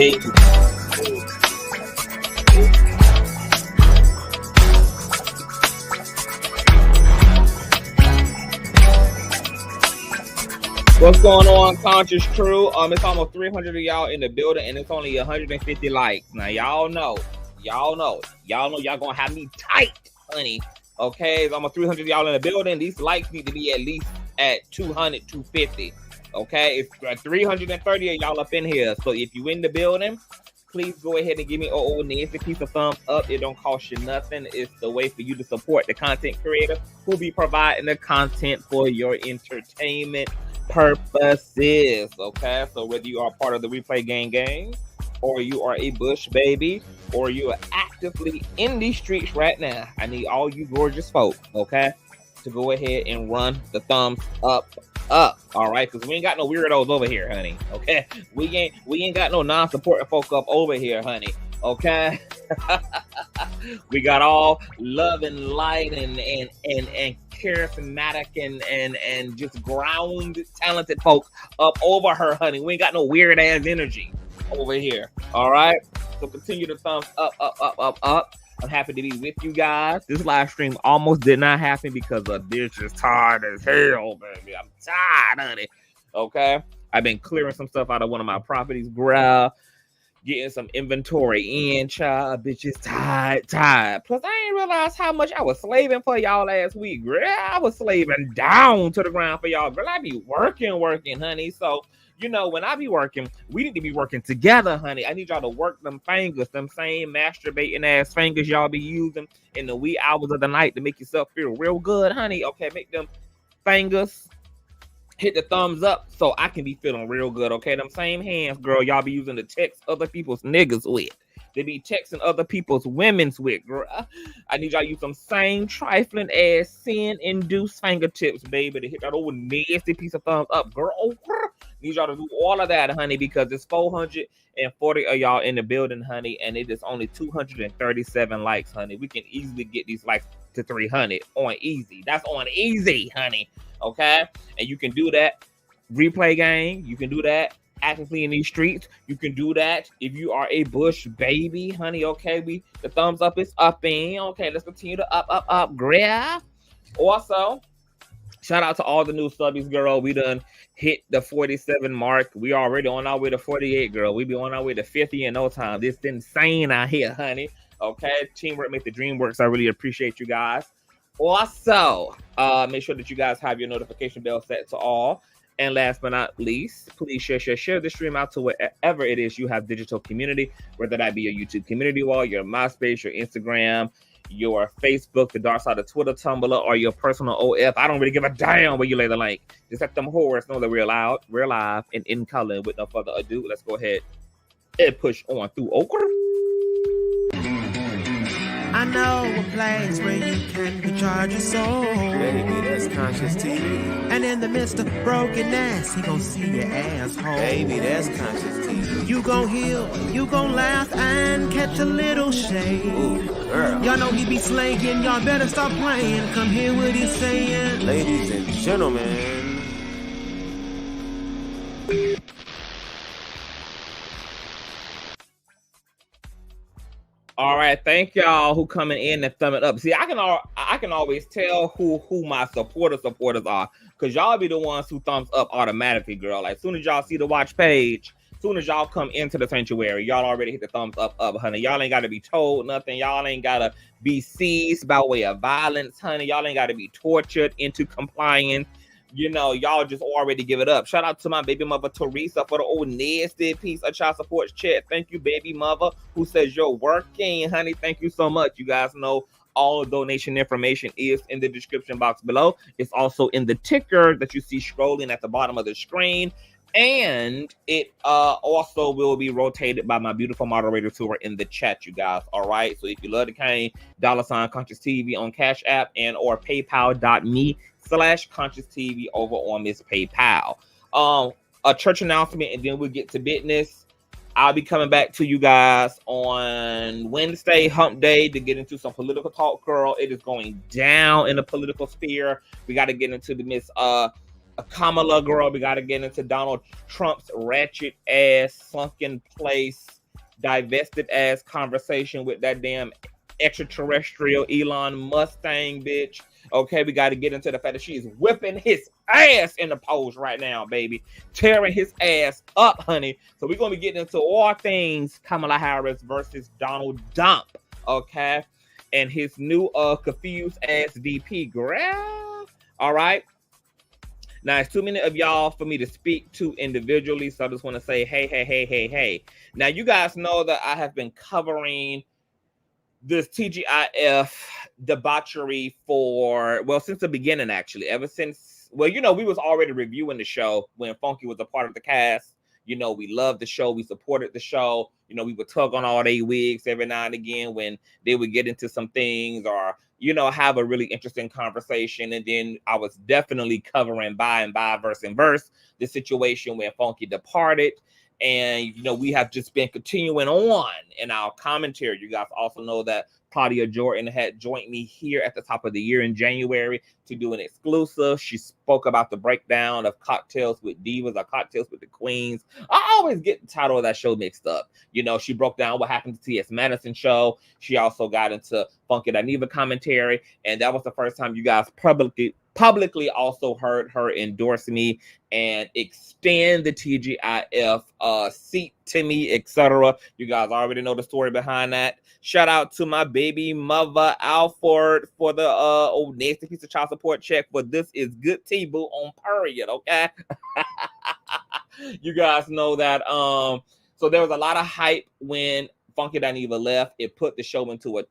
Hey. What's going on, Conscious crew? It's almost 300 of y'all in the building, and it's only 150 likes. Now, y'all know, y'all gonna have me tight, honey. Okay, it's almost 300 of y'all in the building. These likes need to be at least at 200, 250. Okay, it's 330 of y'all up in here. So if you in the building, please go ahead and give me a nasty piece of thumbs up. It don't cost you nothing. It's the way for you to support the content creator who be providing the content for your entertainment purposes. Okay, so whether you are part of the replay gang, or you are a bush baby, or you are actively in these streets right now, I need all you gorgeous folk, okay, to go ahead and run the thumbs up. All right, because we ain't got no weirdos over here, honey. Okay, we ain't got no non-supporting folk up over here, honey. Okay. We got all love and light and charismatic and just ground talented folks up over her, honey. We ain't got no weird ass energy over here. All right, so continue to thumbs up. I'm happy to be with you guys. This live stream almost did not happen because a bitch is tired as hell, baby. I'm tired, honey. Okay, I've been clearing some stuff out of one of my properties, bruh. Getting some inventory in, child. Bitch is tired. Plus, I ain't realized how much I was slaving for y'all last week, girl. I was slaving down to the ground for y'all, girl. I be working, honey. So, you know, when I be working, we need to be working together, honey. I need y'all to work them fingers, them same masturbating ass fingers y'all be using in the wee hours of the night to make yourself feel real good, honey. Okay, make them fingers hit the thumbs up so I can be feeling real good, okay? Them same hands, girl, y'all be using to text other people's niggas with. They be texting other people's women's with, girl. I need y'all to use some same trifling ass sin-induced fingertips, baby, to hit that old nasty piece of thumbs up, girl. Need y'all to do all of that, honey, because there's 440 of y'all in the building, honey, and it is only 237 likes, honey. We can easily get these likes to 300 on easy. That's on easy, honey. Okay, and you can do that replay gang. You can do that actively in these streets. You can do that if you are a bush baby, honey. Okay, the thumbs up is up in. Okay, let's continue to up, girl. Also, shout out to all the new subbies, girl. We done hit the 47 mark. We already on our way to 48, girl. We be on our way to 50 in no time. This is insane out here, honey. Okay, teamwork make the dream work. So I really appreciate you guys. Also, make sure that you guys have your notification bell set to all. And last but not least, please share the stream out to wherever it is you have digital community, whether that be your YouTube community wall, your MySpace, your Instagram, your Facebook, the dark side of Twitter, Tumblr, or your personal OF. I don't really give a damn where you lay the link. Just let them whores know that we're live and in color. With no further ado, let's go ahead and push on through Okra. I know a place where you can recharge your soul. Baby, that's Consciouztv. And in the midst of brokenness, he gon' see your asshole. Baby, that's Consciouztv. You gon' heal, you gon' laugh and catch a little shade. Ooh, girl. Y'all know he be slaying, y'all better stop playing. Come hear what he's saying. Ladies and gentlemen. All right, thank y'all who coming in and thumbing up. See, I can always tell who my supporters are, because y'all be the ones who thumbs up automatically, girl. Like, soon as y'all see the watch page, soon as y'all come into the sanctuary, y'all already hit the thumbs up, honey. Y'all ain't got to be told nothing. Y'all ain't got to be seized by way of violence, honey. Y'all ain't got to be tortured into complying. You know, y'all just already give it up. Shout out to my baby mother, Teresa, for the old nasty piece of child support chat. Thank you, baby mother, who says you're working, honey. Thank you so much. You guys know all donation information is in the description box below. It's also in the ticker that you see scrolling at the bottom of the screen. And it also will be rotated by my beautiful moderators who are in the chat, you guys. All right. So if you love the cane, $Consciouztv on Cash App and or PayPal.me/ConsciouzTV over on this PayPal. A church announcement, and then we'll get to business. I'll be coming back to you guys on Wednesday, hump day, to get into some political talk, girl. It is going down in the political sphere. We got to get into the Miss Kamala, girl, we got to get into Donald Trump's ratchet ass, sunken place, divested ass conversation with that damn extraterrestrial Elon Mustang bitch. Okay, we got to get into the fact that she is whipping his ass in the pose right now, baby. Tearing his ass up, honey. So we're going to be getting into all things Kamala Harris versus Donald Trump, okay? And his new confused ass VP, girl. All right. Now, it's too many of y'all for me to speak to individually, so I just want to say, hey. Now, you guys know that I have been covering this TGIF debauchery for, well, since the beginning, actually. Ever since, well, you know, we was already reviewing the show when Funky was a part of the cast. You know, we loved the show. We supported the show. You know, we would tug on all their wigs every now and again when they would get into some things or, you know, have a really interesting conversation. And then I was definitely covering by and by, verse and verse, the situation when Funky departed. And, you know, we have just been continuing on in our commentary. You guys also know that Claudia Jordan had joined me here at the top of the year in January to do an exclusive. She spoke about the breakdown of Cocktails with Divas or Cocktails with the Queens. I always get the title of that show mixed up. You know, she broke down what happened to T.S. Madison show. She also got into Funky Dineva commentary. And that was the first time you guys publicly also heard her endorse me and extend the TGIF seat to me, etc. You guys already know the story behind that. Shout out to my baby mother Alford for the old nasty piece of child support check, but this is good tea, boo, on period, okay? You guys know that so there was a lot of hype when Funky Dineva left. It put the show into a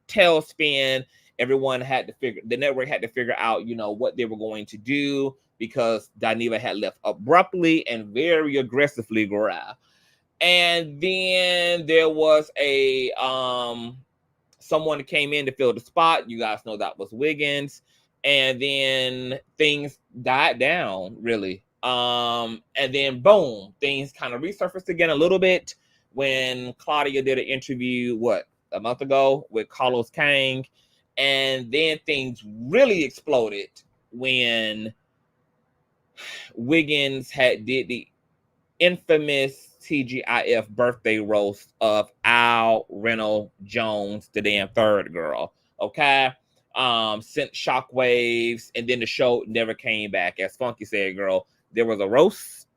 tailspin. Everyone had to figure, the network had to figure out, you know, what they were going to do because Dineva had left abruptly and very aggressively, girl. And then there was a someone that came in to fill the spot. You guys know that was Wiggins. And then things died down, really. And then boom, things kind of resurfaced again a little bit when Claudia did an interview, a month ago with Carlos Kang. And then things really exploded when Wiggins did the infamous TGIF birthday roast of Al Reynolds Jones, the damn third girl. Okay. Sent shockwaves, and then the show never came back. As Funky said, girl, there was a roast,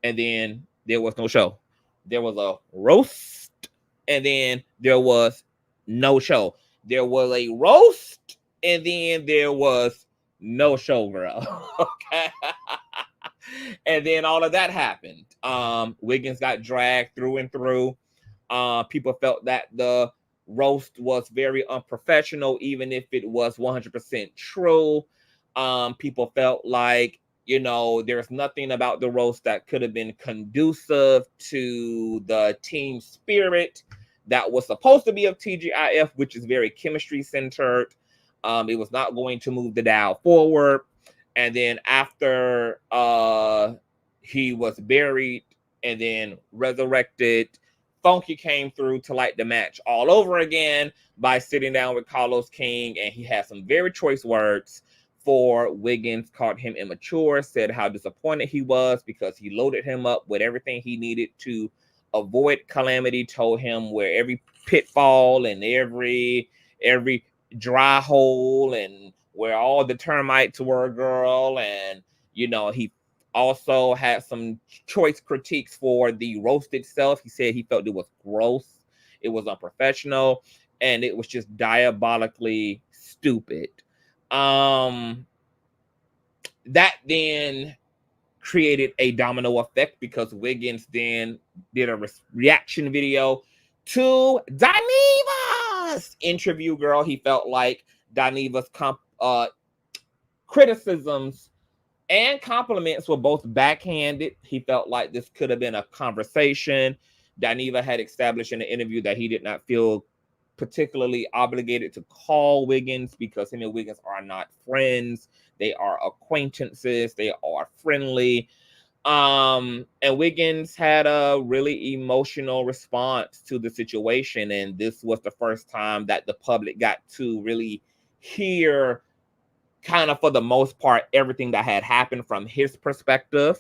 and then there was no show. There was a roast, and then there was no show. There was a roast, and then there was no show, girl. Okay. And then all of that happened. Wiggins got dragged through and through. People felt that the roast was very unprofessional, even if it was 100% true. People felt like, you know, there's nothing about the roast that could have been conducive to the team spirit that was supposed to be of TGIF, which is very chemistry centered. It was not going to move the dial forward. And then after he was buried and then resurrected, Funky came through to light the match all over again by sitting down with Carlos King, and he had some very choice words for Wiggins, called him immature, said how disappointed he was because he loaded him up with everything he needed to avoid calamity, told him where every pitfall and every dry hole and where all the termites were, girl. And, you know, he also had some choice critiques for the roast itself. He said he felt it was gross, it was unprofessional, and it was just diabolically stupid. That then created a domino effect because Wiggins then did a reaction video to Dineva's interview, girl. He felt like Dineva's criticisms and compliments were both backhanded. He felt like this could have been a conversation. Dineva had established in the interview that he did not feel particularly obligated to call Wiggins because him and Wiggins are not friends. They are acquaintances. They are friendly. And Wiggins had a really emotional response to the situation. And this was the first time that the public got to really hear kind of for the most part, everything that had happened from his perspective.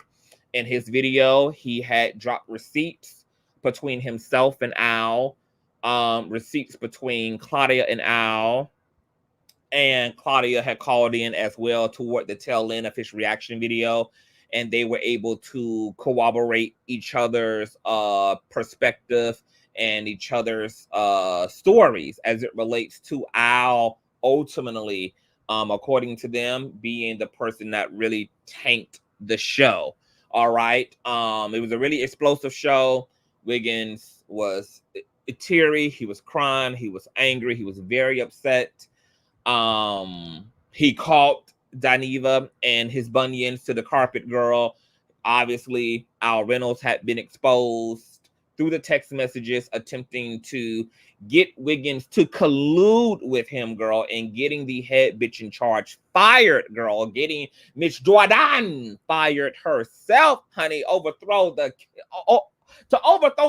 In his video, he had dropped receipts between himself and Al, receipts between Claudia and Al, and Claudia had called in as well toward the tail end of his reaction video, and they were able to corroborate each other's perspective and each other's stories as it relates to Al ultimately, according to them, being the person that really tanked the show. All right. It was a really explosive show. Wiggins was teary. He was crying. He was angry. He was very upset. He called Dineva and his bunions to the carpet girl. Obviously, Al Reynolds had been exposed through the text messages, attempting to get Wiggins to collude with him, girl, and getting the head bitch in charge fired, girl, getting Miss Jordan fired herself, honey, to overthrow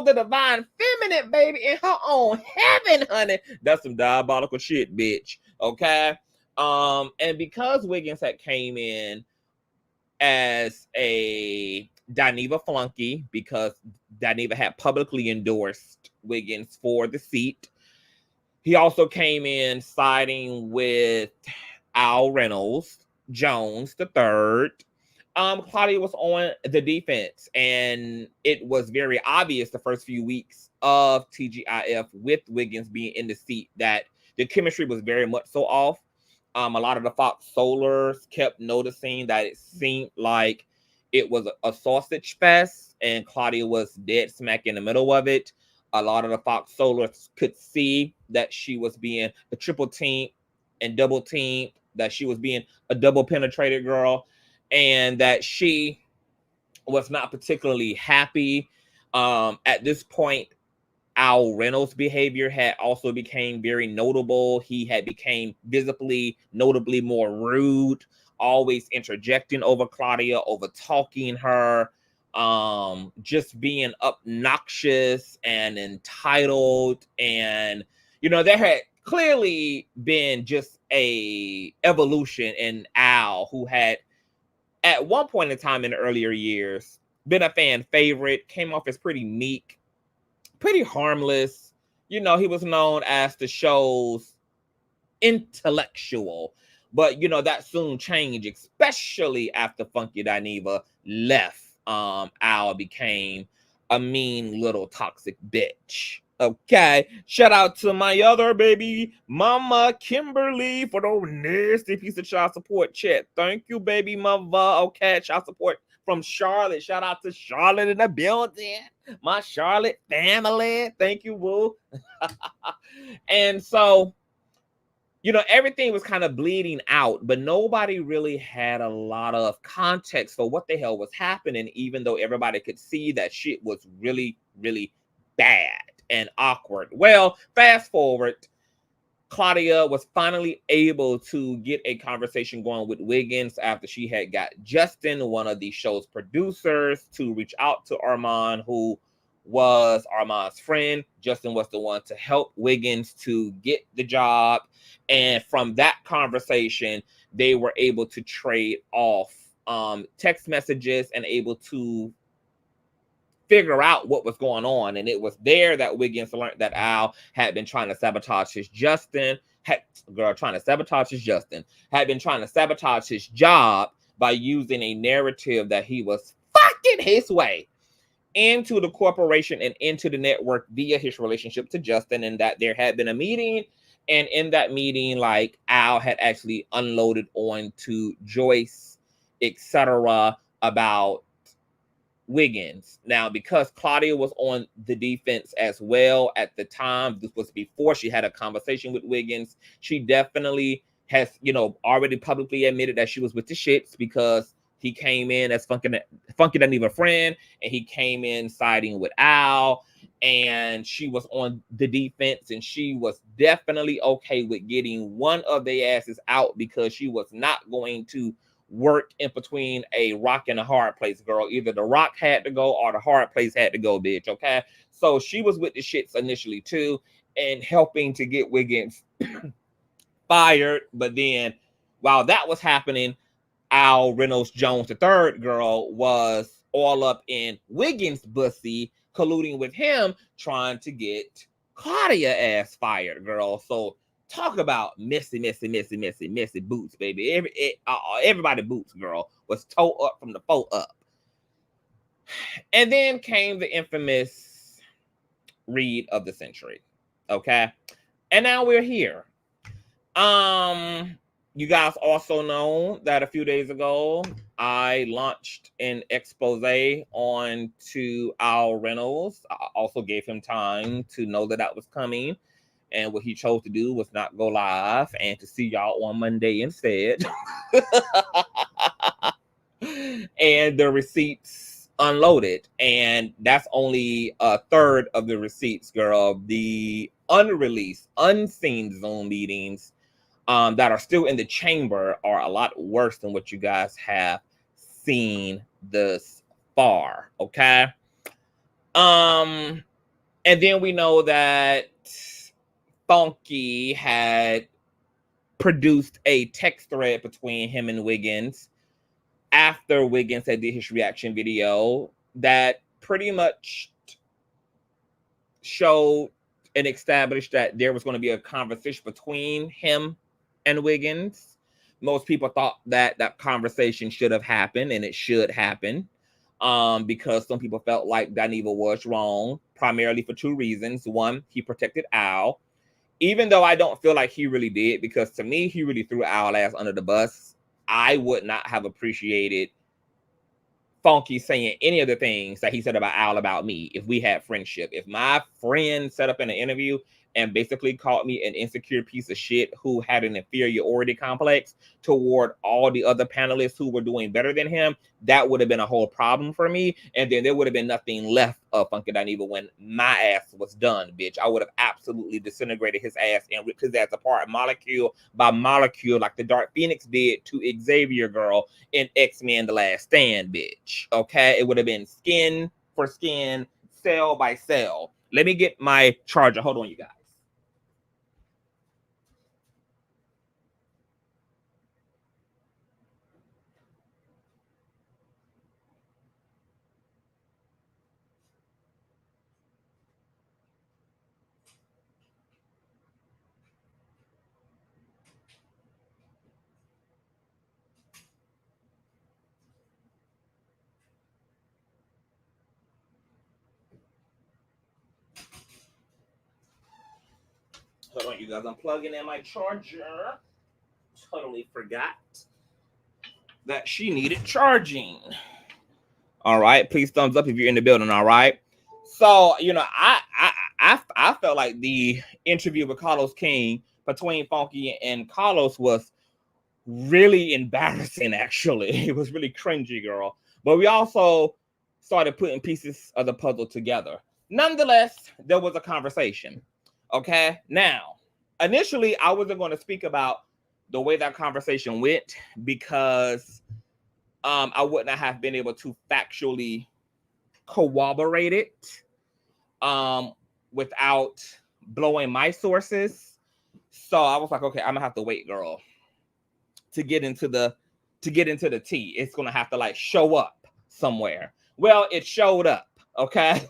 the divine feminine, baby, in her own heaven, honey. That's some diabolical shit, bitch. Okay. And because Wiggins had came in as a Dineva flunky, because Dineva had publicly endorsed Wiggins for the seat, he also came in siding with Al Reynolds, Jones the third. Claudia was on the defense, and it was very obvious the first few weeks of TGIF with Wiggins being in the seat that the chemistry was very much so off. A lot of the Fox Solars kept noticing that it seemed like it was a sausage fest, and Claudia was dead smack in the middle of it. A lot of the Fox Solars could see that she was being a triple team and double team, that she was being a double penetrated girl, and that she was not particularly happy. At this point, Al Reynolds' behavior had also became very notable. He had became visibly, notably more rude, always interjecting over Claudia, over talking her, just being obnoxious and entitled. And, you know, there had clearly been just a evolution in Al, who had at one point in time in the earlier years been a fan favorite, came off as pretty meek, pretty harmless. You know, he was known as the show's intellectual, but you know, that soon changed, especially after Funky Dineva left. Al became a mean little toxic bitch. Okay, shout out to my other baby mama Kimberly for the nasty piece of child support check. Thank you, baby mother. Okay, child support from Charlotte. Shout out to Charlotte in the building. My Charlotte family. Thank you, woo. And so, you know, everything was kind of bleeding out, but nobody really had a lot of context for what the hell was happening, even though everybody could see that shit was really, really bad and awkward. Well, fast forward, Claudia was finally able to get a conversation going with Wiggins after she had got Justin, one of the show's producers, to reach out to Armon, who was Armon's friend. Justin was the one to help Wiggins to get the job. And from that conversation, they were able to trade off text messages and able to figure out what was going on. And it was there that Wiggins learned that Al had been trying to sabotage his Justin, had been trying to sabotage his job by using a narrative that he was fucking his way into the corporation and into the network via his relationship to Justin, and that there had been a meeting. And in that meeting, like, Al had actually unloaded on to Joyce, etc., about Wiggins. Now, because Claudia was on the defense as well at the time, this was before she had a conversation with Wiggins, she definitely has, you know, already publicly admitted that she was with the shits, because he came in as Funky Dineva friend, and he came in siding with Al, and she was on the defense, and she was definitely okay with getting one of their asses out, because she was not going to work in between a rock and a hard place, girl. Either the rock had to go or the hard place had to go, bitch. Okay, so she was with the shits initially too, and helping to get Wiggins fired. But then while that was happening, Al Reynolds Jones III girl was all up in Wiggins' bussy, colluding with him, trying to get Claudia ass fired, girl. So talk about messy boots, baby. Everybody boots, girl, was toe up from the foot up. And then came the infamous read of the century. Okay. And now we're here. You guys also know that a few days ago, I launched an expose on to Al Reynolds. I also gave him time to know that was coming. And what he chose to do was not go live and to see y'all on Monday instead. And the receipts unloaded. And that's only a third of the receipts, girl. The unreleased, unseen Zoom meetings that are still in the chamber are a lot worse than what you guys have seen thus far. Okay. And then we know that Funky had produced a text thread between him and Wiggins after Wiggins had did his reaction video that pretty much showed and established that there was going to be a conversation between him and Wiggins. Most people thought that that conversation should have happened, and it should happen, because some people felt like Dineva was wrong, primarily for two reasons. One, he protected Al, even though I don't feel like he really did, because to me, he really threw Al ass under the bus. I would not have appreciated Funky saying any of the things that he said about Al about me if we had friendship. If my friend set up in an interview and basically called me an insecure piece of shit who had an inferiority complex toward all the other panelists who were doing better than him, that would have been a whole problem for me. And then there would have been nothing left of Funky Dineva when my ass was done, bitch. I would have absolutely disintegrated his ass and ripped his ass apart molecule by molecule like the Dark Phoenix did to Xavier, girl, in X-Men The Last Stand, bitch. Okay? It would have been skin for skin, cell by cell. Let me get my charger. Hold on, you guys. Hold on, you guys. I'm plugging in my charger. Totally forgot that she needed charging. All right. Please thumbs up if you're in the building. All right. So, you know, I felt like the interview with Carlos King between Funky and Carlos was really embarrassing, actually. It was really cringy, girl. But we also started putting pieces of the puzzle together. Nonetheless, there was a conversation. Okay. Now, initially, I wasn't going to speak about the way that conversation went because I wouldn't have been able to factually corroborate it without blowing my sources. So I was like, okay, I'm gonna have to wait, girl, to get into the tea. It's gonna have to like show up somewhere. Well, it showed up, okay.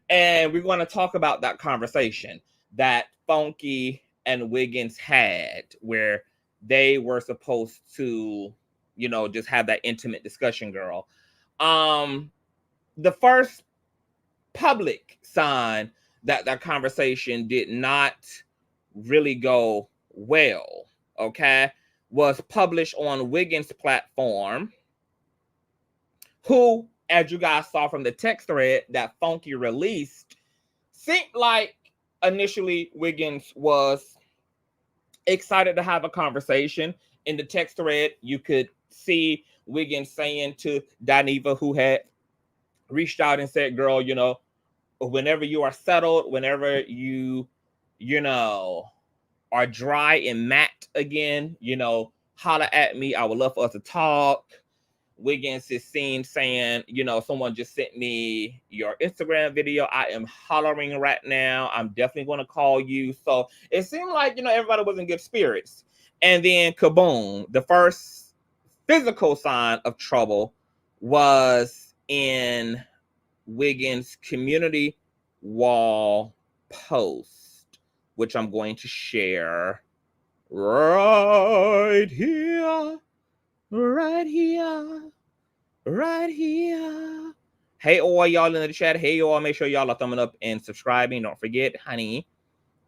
And we're going to talk about that conversation that Funky and Wiggins had where they were supposed to, you know, just have that intimate discussion, girl. The first public sign that that conversation did not really go well, okay, was published on Wiggins' platform, who, as you guys saw from the text thread that Funky released, seemed like initially Wiggins was excited to have a conversation. In the text thread, you could see Wiggins saying to Dineva, who had reached out and said, girl, you know, whenever you are settled, whenever you know, are dry and matte again, you know, holler at me. I would love for us to talk. Wiggins is seen saying, you know, someone just sent me your Instagram video. I am hollering right now. I'm definitely going to call you. So it seemed like, you know, everybody was in good spirits. And then kaboom, the first physical sign of trouble was in Wiggins' community wall post, which I'm going to share right here. Right here. Right here. Hey, all y'all in the chat. Hey, y'all. Make sure y'all are thumbing up and subscribing. Don't forget, honey.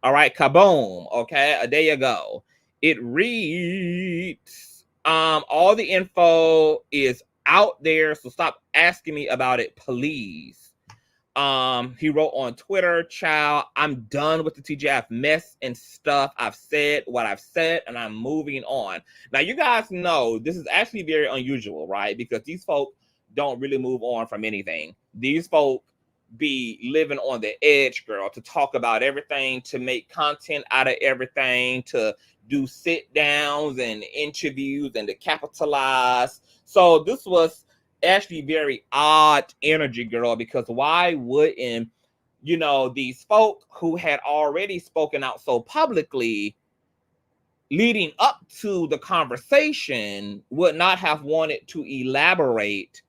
All right, kaboom. Okay, there you go. It reads, all the info is out there, so stop asking me about it, please. He wrote on Twitter, child, I'm done with the TGIF mess and stuff. I've said what I've said, and I'm moving on. Now, you guys know this is actually very unusual, right? Because these folk don't really move on from anything. These folk be living on the edge, girl, to talk about everything, to make content out of everything, to do sit downs and interviews and to capitalize. So this was actually very odd energy, girl, because why wouldn't, you know, these folk who had already spoken out so publicly leading up to the conversation would not have wanted to elaborate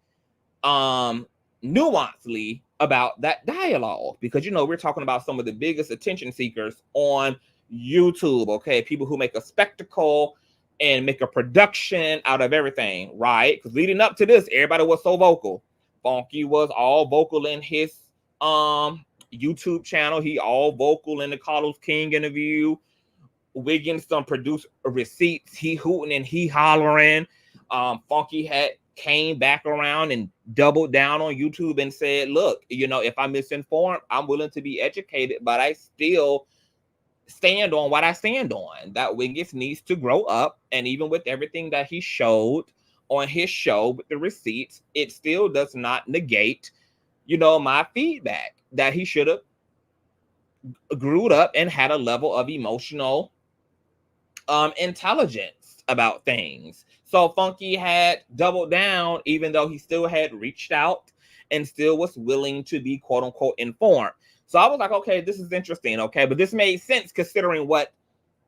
nuancedly about that dialogue? Because, you know, we're talking about some of the biggest attention seekers on YouTube, okay? People who make a spectacle and make a production out of everything, right? Because leading up to this, everybody was so vocal. Funky was all vocal in his YouTube channel. He all vocal in the Carlos King interview. Wiggins done produced receipts. He hooting and he hollering. Funky had came back around and doubled down on YouTube and said, look, you know, if I'm misinformed, I'm willing to be educated, but I still stand on what I stand on. That Wiggins needs to grow up. And even with everything that he showed on his show with the receipts, it still does not negate, you know, my feedback that he should have grew up and had a level of emotional intelligence about things. So Funky had doubled down, even though he still had reached out and still was willing to be quote unquote informed. So I was like, okay, this is interesting. Okay. But this made sense considering what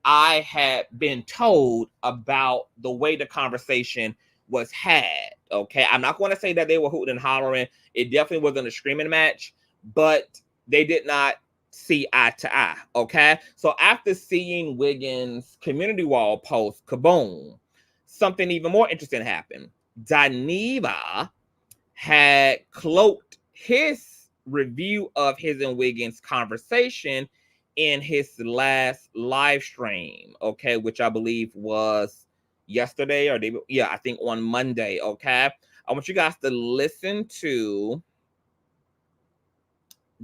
I had been told about the way the conversation was had. Okay. I'm not going to say that they were hooting and hollering. It definitely wasn't a screaming match, but they did not see eye to eye. Okay. So after seeing Wiggins' community wall post, kaboom, something even more interesting happened. Dineva had cloaked his review of his and Wiggins' conversation in his last live stream, okay, which I believe was yesterday or I think on Monday. Okay, I want you guys to listen to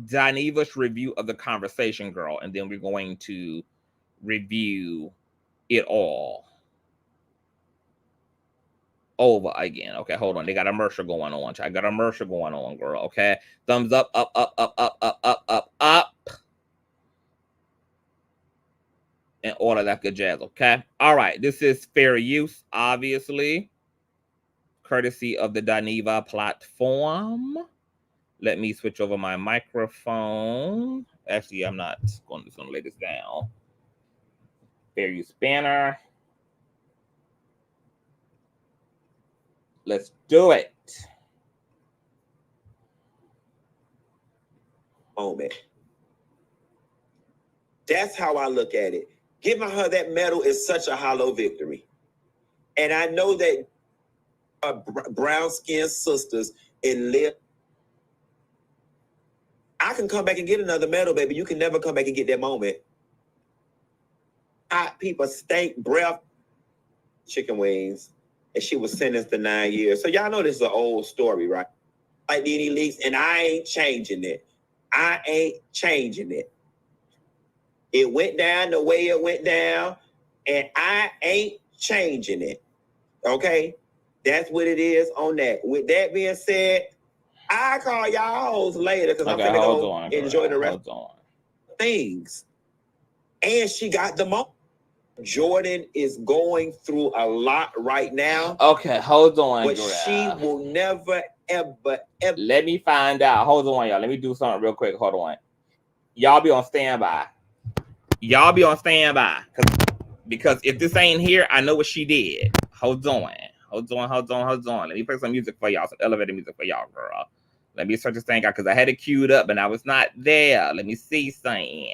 Dineva's review of the conversation, girl, and then we're going to review it all over again. Okay, hold on. They got a commercial going on. I got a commercial going on, girl. Okay, thumbs up, up, up, up, up, up, up, up, up, and all of that good jazz. Okay, all right. This is fair use, obviously, courtesy of the Dineva platform. Let me switch over my microphone. Actually, I'm not going to lay this down. Fair use banner. Let's do it. Moment. That's how I look at it. Giving her that medal is such a hollow victory. And I know that brown-skinned sisters in live. I can come back and get another medal, baby. You can never come back and get that moment. People stink breath chicken wings. And she was sentenced to 9 years. So y'all know this is an old story, right? Like Nene Leakes, and I ain't changing it. I ain't changing it. It went down the way it went down, and I ain't changing it. Okay? That's what it is on that. With that being said, I call y'all hoes later because I'm going to go enjoy the rest of things. And she got the moment. Jordan is going through a lot right now. Okay, hold on, but girl. she will never, ever. Let me find out. Hold on, y'all. Let me do something real quick. Hold on. Y'all be on standby. Y'all be on standby. Because if this ain't here, I know what she did. Hold on. Hold on. Let me play some music for y'all. Some elevator music for y'all, girl. Let me search this thing out because I had it queued up and I was not there. Let me see something.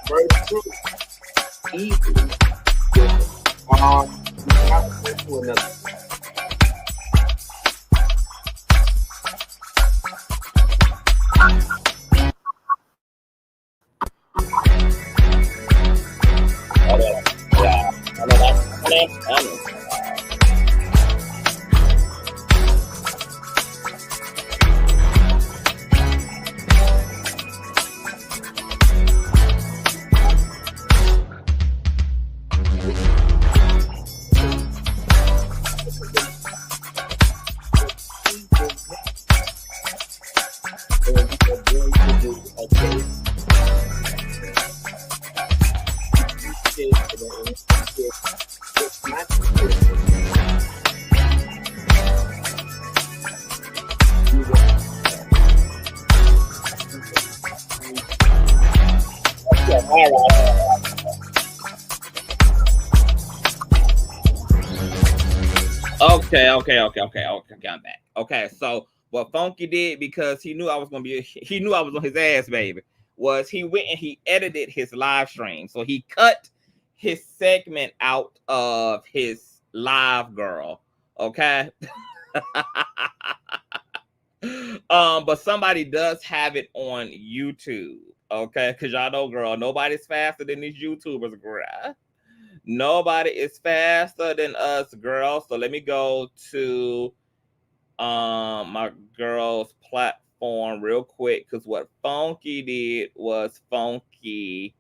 Very true. Easily. Okay, I'm back. Okay, so what Funky did, because he knew I was on his ass, baby, was he went and he edited his live stream. So he cut his segment out of his live, girl. Okay. But somebody does have it on YouTube. Okay, because y'all know, girl, nobody's faster than these YouTubers, girl. Nobody is faster than us, girl. So let me go to my girl's platform real quick, because what Funky did was Funky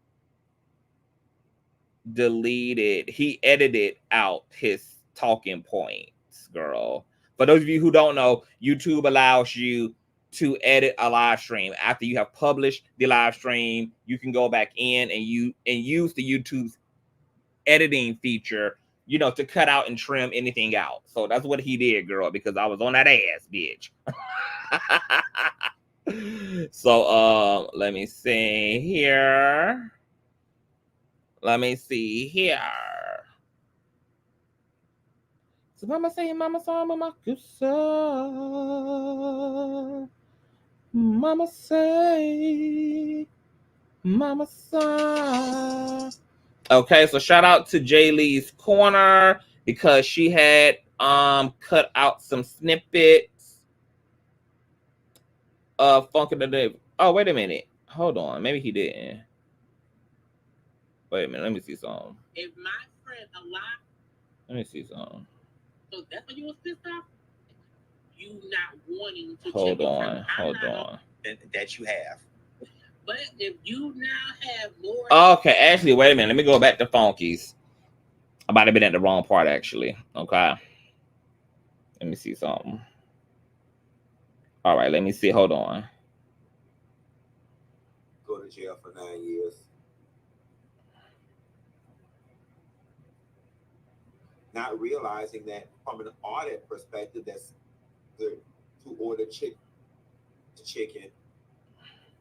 deleted, he edited out his talking points, girl. For those of you who don't know, YouTube allows you to edit a live stream. After you have published the live stream, you can go back in and use the YouTube's editing feature, you know, to cut out and trim anything out. So that's what he did, girl, because I was on that ass, bitch. So let me see here. So mama say, mama saw mama kusa. Mama say, mama saw. Okay, so shout out to Jay Lee's Corner, because she had cut out some snippets of Funky the Day. Oh, wait a minute. Hold on. Maybe he didn't. Wait a minute. Let me see something. If my friend alive. Let me see something. So that's what you was pissed off? You not wanting to hold on. That you have. But if you now have more. Okay, actually, wait a minute. Let me go back to Funky's. I might have been at the wrong part, actually. Okay. Let me see something. All right, let me see. Hold on. Go to jail for 9 years. Not realizing that from an audit perspective, that's good to order chicken.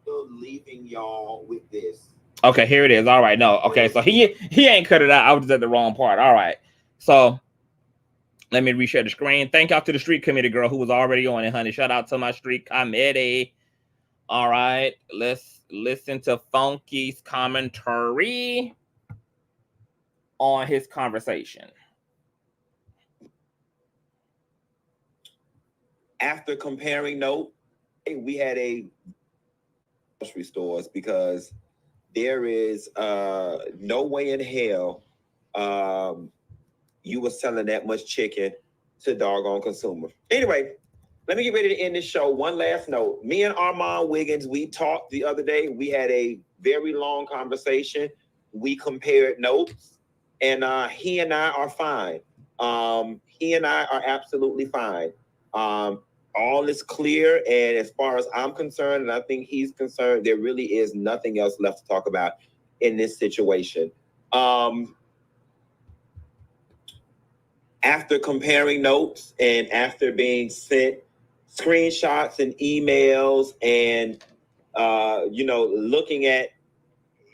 Still leaving y'all with this. Okay, here it is. All right, no. Okay, so he ain't cut it out. I was just at the wrong part. All right. So let me reshare the screen. Thank y'all to the street committee girl who was already on it, honey. Shout out to my street committee. All right, let's listen to Funky's commentary on his conversation. After comparing note, we had a grocery stores, because there is no way in hell you were selling that much chicken to doggone consumer. Anyway, let me get ready to end this show. One last note. Me and Armon Wiggins, we talked the other day. We had a very long conversation. We compared notes, and he and I are fine. He and I are absolutely fine. All is clear, and as far as I'm concerned, and I think he's concerned, there really is nothing else left to talk about in this situation. After comparing notes and after being sent screenshots and emails and looking at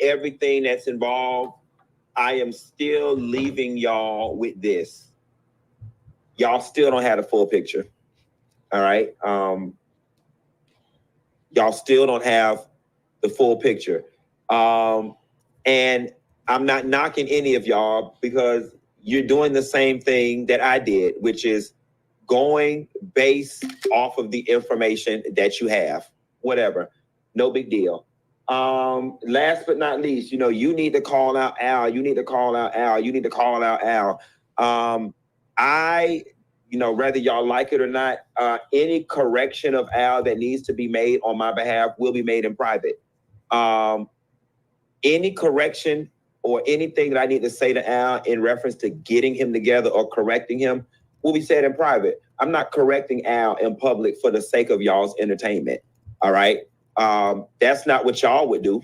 everything that's involved, I am still leaving y'all with this. Y'all still don't have the full picture. All right. Y'all still don't have the full picture. And I'm not knocking any of y'all because you're doing the same thing that I did, which is going based off of the information that you have. Whatever. No big deal. Last but not least, you need to call out Al. You need to call out Al. You need to call out Al. Whether y'all like it or not, any correction of Al that needs to be made on my behalf will be made in private. Any correction or anything that I need to say to Al in reference to getting him together or correcting him will be said in private. I'm not correcting Al in public for the sake of y'all's entertainment. All right. That's not what y'all would do.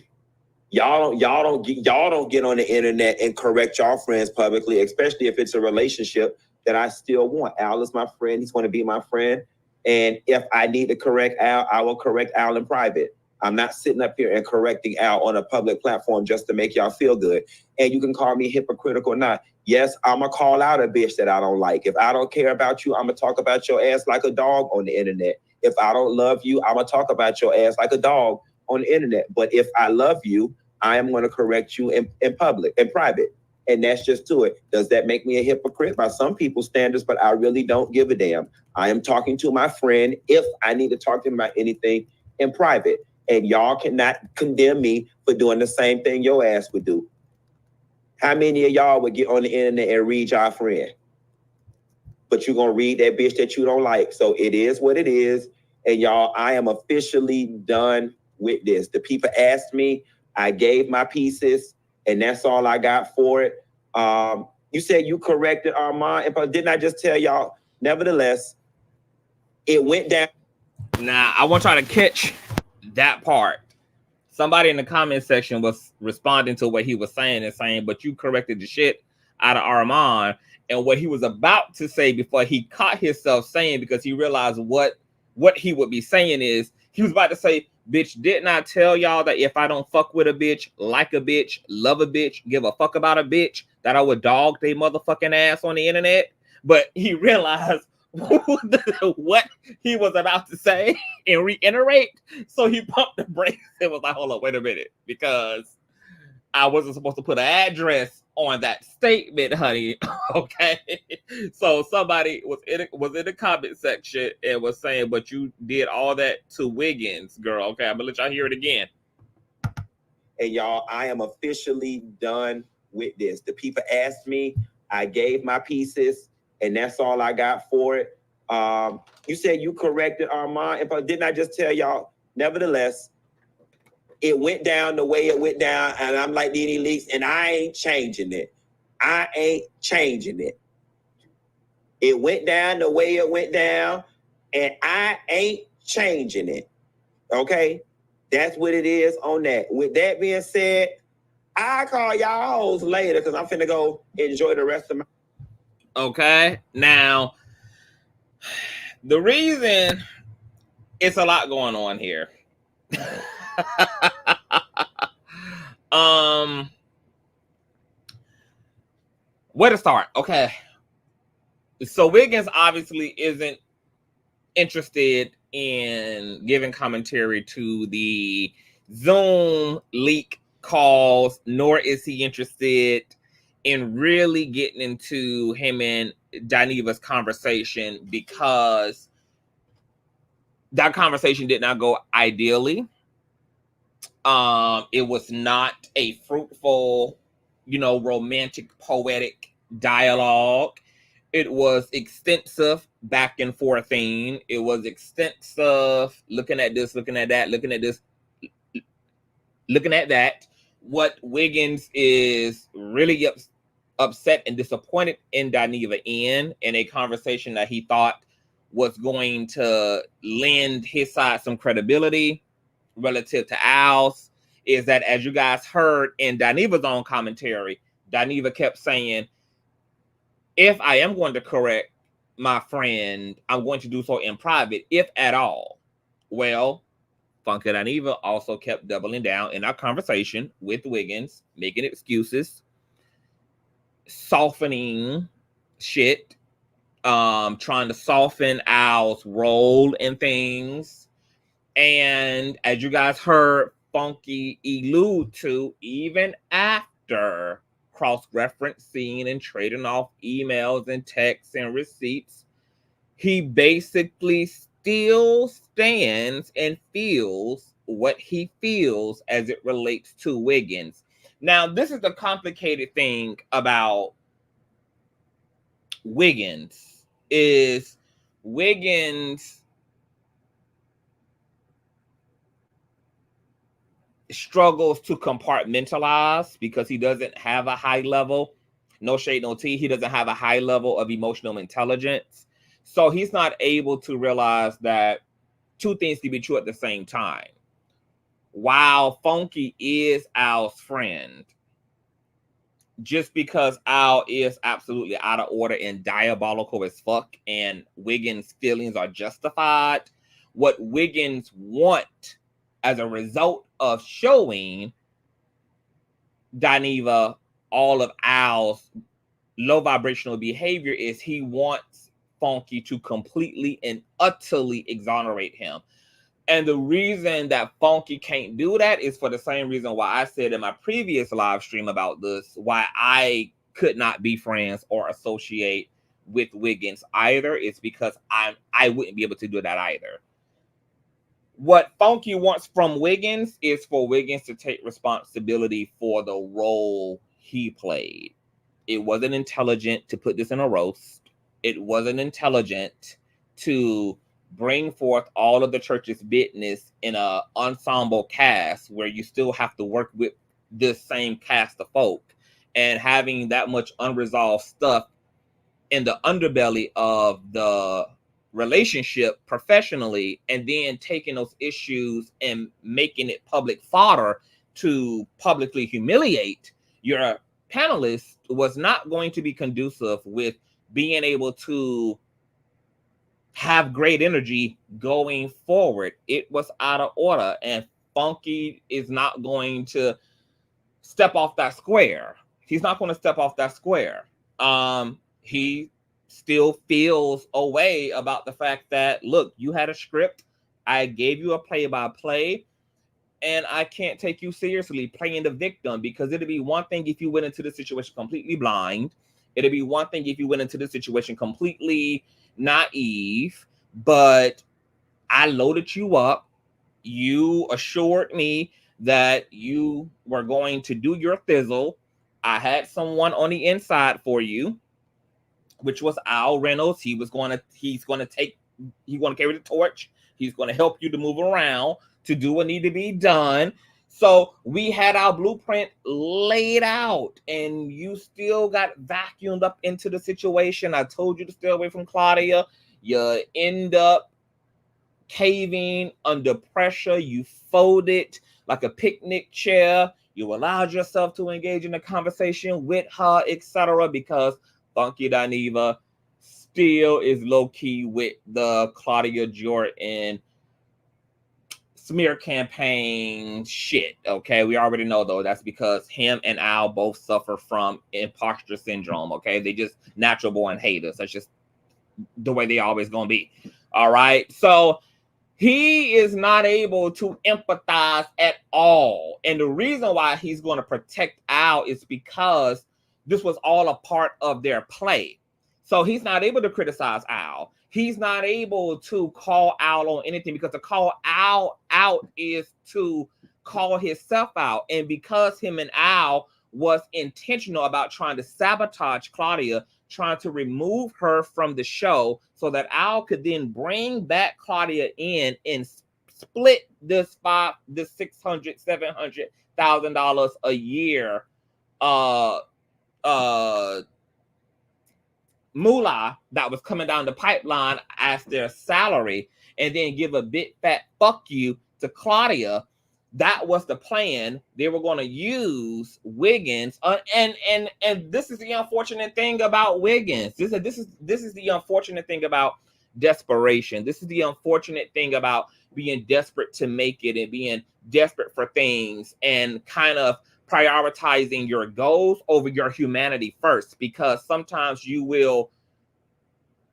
Y'all don't get on the internet and correct y'all friends publicly, especially if it's a relationship that I still want. Al is my friend. He's going to be my friend. And if I need to correct Al, I will correct Al in private. I'm not sitting up here and correcting Al on a public platform just to make y'all feel good. And you can call me hypocritical or not. Yes, I'm going to call out a bitch that I don't like. If I don't care about you, I'm going to talk about your ass like a dog on the internet. If I don't love you, I'm going to talk about your ass like a dog on the internet. But if I love you, I am going to correct you in public, in private. And that's just to it. Does that make me a hypocrite by some people's standards? But I really don't give a damn. I am talking to my friend if I need to talk to him about anything in private. And y'all cannot condemn me for doing the same thing your ass would do. How many of y'all would get on the internet and read y'all friend? But you're going to read that bitch that you don't like. So it is what it is. And y'all, I am officially done with this. The people asked me, I gave my pieces, and that's all I got for it. You said you corrected Armon, but didn't I just tell y'all? Nevertheless, it went down. Now, I want y'all to catch that part. Somebody in the comment section was responding to what he was saying and saying, but you corrected the shit out of Armon. And what he was about to say before he caught himself saying, because he realized what he would be saying is, he was about to say, bitch, didn't I tell y'all that if I don't fuck with a bitch, like a bitch, love a bitch, give a fuck about a bitch, that I would dog they motherfucking ass on the internet? But he realized what he was about to say and reiterate. So he pumped the brakes and was like, hold on, wait a minute, because I wasn't supposed to put an address on that statement, honey. Okay. So somebody was in the comment section and was saying, but you did all that to Wiggins, girl. Okay, I'm gonna let y'all hear it again. And y'all, I am officially done with this. The people asked me, I gave my pieces, and that's all I got for it. You said you corrected Armon, but didn't I just tell y'all? Nevertheless, it went down the way it went down, and I'm like Nene Leaks, and I ain't changing it. I ain't changing it. It went down the way it went down, and I ain't changing it. Okay? That's what it is on that. With that being said, I'll call y'all hoes later because I'm finna go enjoy the rest of my... Okay? Now, the reason it's a lot going on here. Where to start? Okay. So Wiggins obviously isn't interested in giving commentary to the Zoom leak calls, nor is he interested in really getting into him and Dineva's conversation, because that conversation did not go ideally. It was not a fruitful, romantic, poetic dialogue. It was extensive back and forthing. It was extensive looking at this, looking at that, looking at this, looking at that, what Wiggins is really upset and disappointed in Dineva in a conversation that he thought was going to lend his side some credibility relative to Al's, is that, as you guys heard in Dineva's own commentary, Dineva kept saying, if I am going to correct my friend, I'm going to do so in private, if at all. Well, Funky Dineva also kept doubling down in our conversation with Wiggins, making excuses, softening shit, trying to soften Al's role in things. And as you guys heard Funky allude to, even after cross-referencing and trading off emails and texts and receipts, he basically still stands and feels what he feels as it relates to Wiggins. Now, this is the complicated thing about Wiggins, is Wiggins struggles to compartmentalize because he doesn't have a high level, no shade, no tea, he doesn't have a high level of emotional intelligence. So he's not able to realize that two things can be true at the same time. While Funky is Al's friend, just because Al is absolutely out of order and diabolical as fuck and Wiggins' feelings are justified, what Wiggins want as a result of showing Dineva all of Al's low vibrational behavior is he wants Funky to completely and utterly exonerate him. And the reason that Funky can't do that is for the same reason why I said in my previous live stream about this, why I could not be friends or associate with Wiggins either. It's because I wouldn't be able to do that either. What Funky wants from Wiggins is for Wiggins to take responsibility for the role he played. It wasn't intelligent to put this in a roast. It wasn't intelligent to bring forth all of the church's business in an ensemble cast where you still have to work with this same cast of folk, and having that much unresolved stuff in the underbelly of the relationship professionally, and then taking those issues and making it public fodder to publicly humiliate your panelists was not going to be conducive with being able to have great energy going forward. It was out of order, and Funky is not going to step off that square. He's not going to step off that square. He still feels a way about the fact that, look, you had a script, I gave you a play-by-play, and I can't take you seriously playing the victim, because it'd be one thing if you went into the situation completely blind. It'd be one thing if you went into the situation completely naive, but I loaded you up. You assured me that you were going to do your thizzle. I had someone on the inside for you, which was Al Reynolds. He's going to carry the torch. He's going to help you to move around, to do what need to be done. So we had our blueprint laid out, and you still got vacuumed up into the situation. I told you to stay away from Claudia. You end up caving under pressure. You folded like a picnic chair. You allowed yourself to engage in a conversation with her, etc., because Funky Dineva still is low-key with the Claudia Jordan smear campaign shit. Okay, we already know though that's because him and Al both suffer from imposter syndrome. Okay, they just natural born haters. That's just the way they always gonna be. All right, so he is not able to empathize at all, and the reason why he's going to protect Al is because this was all a part of their play. So he's not able to criticize Al. He's not able to call Al on anything, because to call Al out is to call himself out. And because him and Al was intentional about trying to sabotage Claudia, trying to remove her from the show so that Al could then bring back Claudia in and split this 600, 700 $100,000 a year moolah that was coming down the pipeline as their salary, and then give a big fat fuck you to Claudia. That was the plan. They were going to use Wiggins, and this is the unfortunate thing about Wiggins. This is the unfortunate thing about desperation. This is the unfortunate thing about being desperate to make it and being desperate for things and kind of prioritizing your goals over your humanity first, because sometimes you will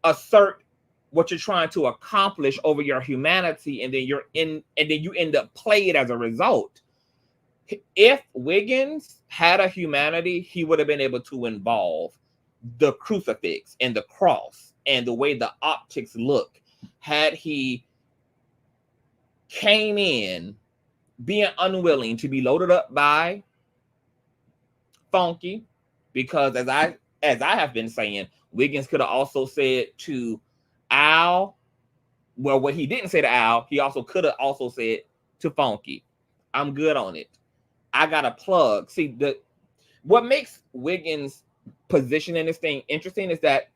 assert what you're trying to accomplish over your humanity, and then you end up played as a result. If Wiggins had a humanity, he would have been able to involve the crucifix and the cross and the way the optics look. Had he came in being unwilling to be loaded up by Funky, because as I have been saying, Wiggins could have also said to Al, well, what he didn't say to Al, he also could have also said to Funky, I'm good on it. I got a plug. See, what makes Wiggins' position in this thing interesting is that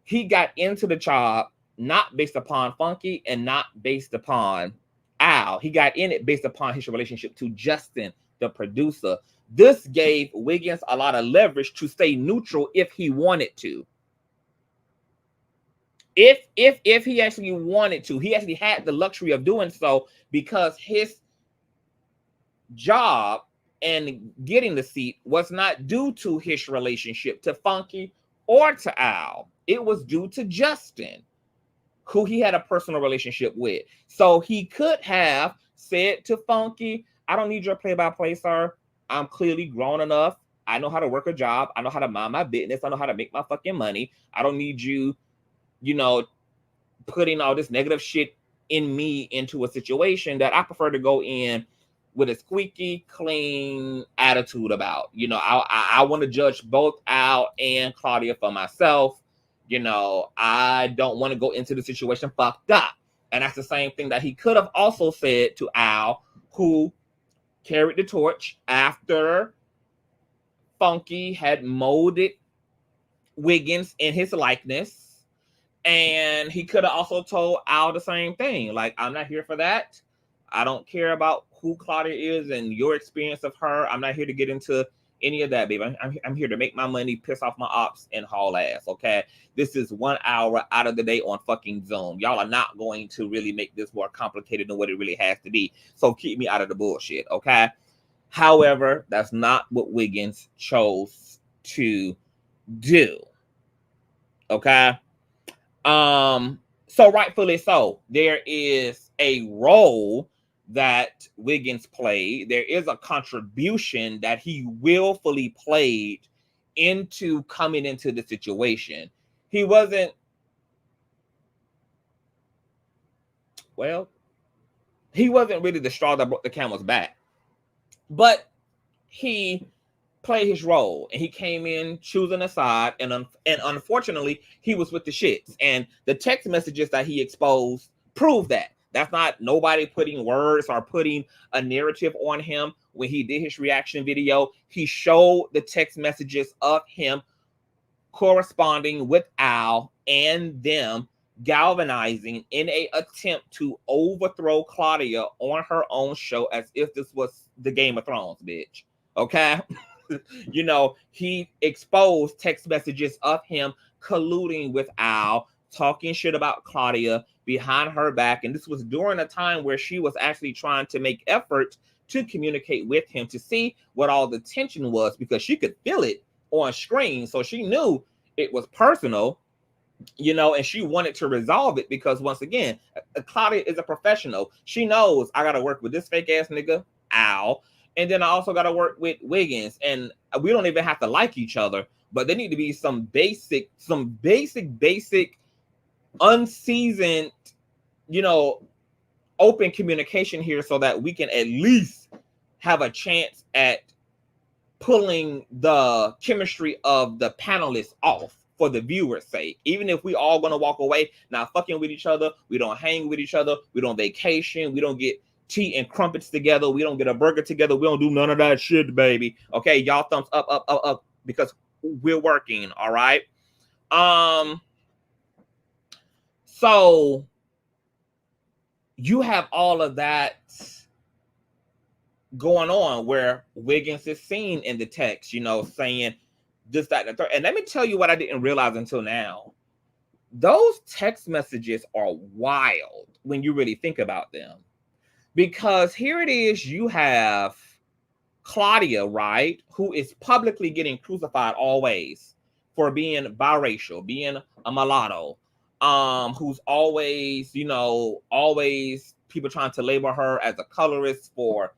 he got into the job not based upon Funky and not based upon Al. He got in it based upon his relationship to Justin, the producer. This gave Wiggins a lot of leverage to stay neutral if he wanted to. If he actually wanted to, he actually had the luxury of doing so, because his job and getting the seat was not due to his relationship to Funky or to Al. It was due to Justin, who he had a personal relationship with. So he could have said to Funky, I don't need your play-by-play, sir. I'm clearly grown enough. I know how to work a job. I know how to mind my business. I know how to make my fucking money. I don't need you, putting all this negative shit in me into a situation that I prefer to go in with a squeaky clean attitude about. I want to judge both Al and Claudia for myself. I don't want to go into the situation fucked up. And that's the same thing that he could have also said to Al, who carried the torch after Funky had molded Wiggins in his likeness. And he could have also told Al the same thing. Like, I'm not here for that. I don't care about who Claudia is and your experience of her. I'm not here to get into any of that, baby. I'm here to make my money, piss off my ops, and haul ass, okay? This is 1 hour out of the day on fucking Zoom. Y'all are not going to really make this more complicated than what it really has to be. So keep me out of the bullshit, okay? However, that's not what Wiggins chose to do, okay? So rightfully so, there is a role that Wiggins played. There is a contribution that he willfully played into coming into the situation. He wasn't really the straw that broke the camel's back, but he played his role, and he came in choosing a side, and unfortunately, he was with the shits. And the text messages that he exposed prove that. That's not nobody putting words or putting a narrative on him. When he did his reaction video, he showed the text messages of him corresponding with Al and them galvanizing in an attempt to overthrow Claudia on her own show, as if this was the Game of Thrones, bitch. Okay? He exposed text messages of him colluding with Al, talking shit about Claudia behind her back. And this was during a time where she was actually trying to make effort to communicate with him to see what all the tension was, because she could feel it on screen. So she knew it was personal, and she wanted to resolve it, because once again, Claudia is a professional. She knows I got to work with this fake ass nigga, Al. And then I also got to work with Wiggins, and we don't even have to like each other, but there need to be some basic, unseasoned, open communication here, so that we can at least have a chance at pulling the chemistry of the panelists off for the viewer's sake. Even if we all gonna walk away not fucking with each other, we don't hang with each other, we don't vacation, we don't get tea and crumpets together. We don't get a burger together. We don't do none of that shit, baby. Okay, y'all thumbs up, up, up, up, because we're working. All right. So you have all of that going on where Wiggins is seen in the text, you know, saying this, that, and the third. And let me tell you what I didn't realize until now. Those text messages are wild when you really think about them. Because here it is, you have Claudia, right, who is publicly getting crucified always for being biracial, being a mulatto, who's always, you know, always people trying to label her as a colorist for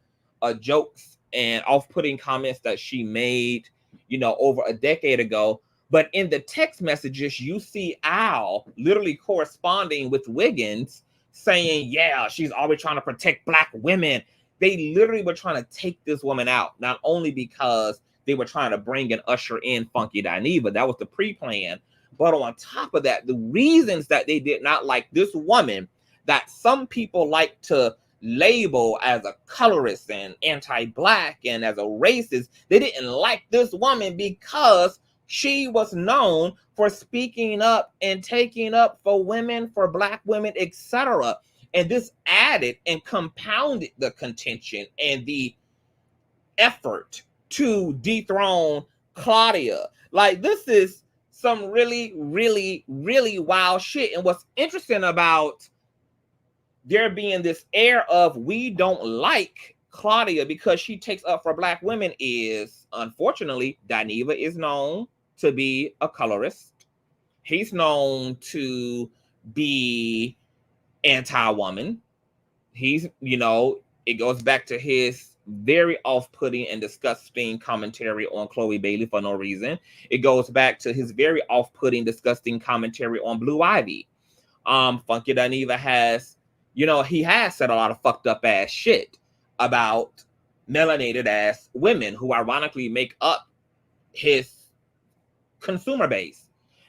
jokes and off-putting comments that she made, you know, over a decade ago. But in the text messages, you see Al literally corresponding with Wiggins saying, yeah, she's always trying to protect Black women. They literally were trying to take this woman out, not only because they were trying to bring and usher in Funky Dineva. That was the pre-plan. But on top of that, the reasons that they did not like this woman, that some people like to label as a colorist and anti-Black and as a racist, they didn't like this woman because she was known for speaking up and taking up for women, for Black women, etc. And this added and compounded the contention and the effort to dethrone Claudia. Like, this is some really, really, really wild shit. And what's interesting about there being this air of we don't like Claudia because she takes up for Black women is, unfortunately, Dineva is known to be a colorist. He's known to be anti-woman. He's, you know, it goes back to his very off-putting and disgusting commentary on Chloe Bailey for no reason. It goes back to his very off-putting, disgusting commentary on Blue Ivy. Funky Dineva has, you know, he has said a lot of fucked up ass shit about melanated ass women who ironically make up his consumer base.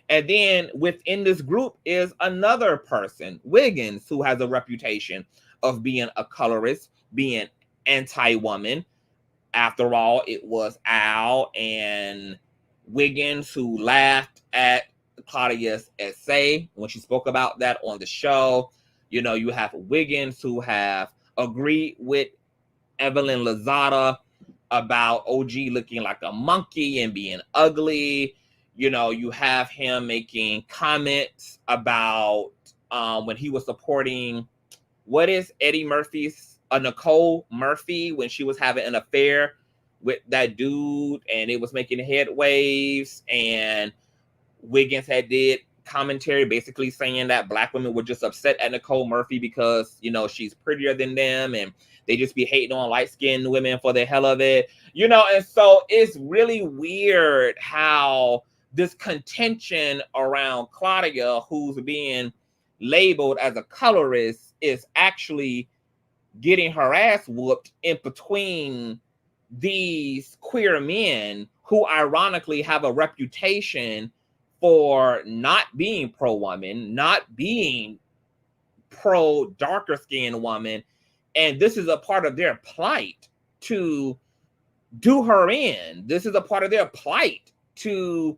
And then within this group is another person, Wiggins, who has a reputation of being a colorist, being anti-woman. After all, it was Al and Wiggins who laughed at Claudia's essay when she spoke about that on the show. You know, you have Wiggins who have agreed with Evelyn Lozada about OG looking like a monkey and being ugly. You know, you have him making comments about when he was supporting, what is Eddie Murphy's, Nicole Murphy, when she was having an affair with that dude and it was making head waves, and Wiggins had did commentary basically saying that Black women were just upset at Nicole Murphy because, you know, she's prettier than them and they just be hating on light-skinned women for the hell of it. You know, and so it's really weird how this contention around Claudia, who's being labeled as a colorist, is actually getting her ass whooped in between these queer men who ironically have a reputation for not being pro-woman, not being pro-darker skinned woman. And this is a part of their plight to do her in. This is a part of their plight to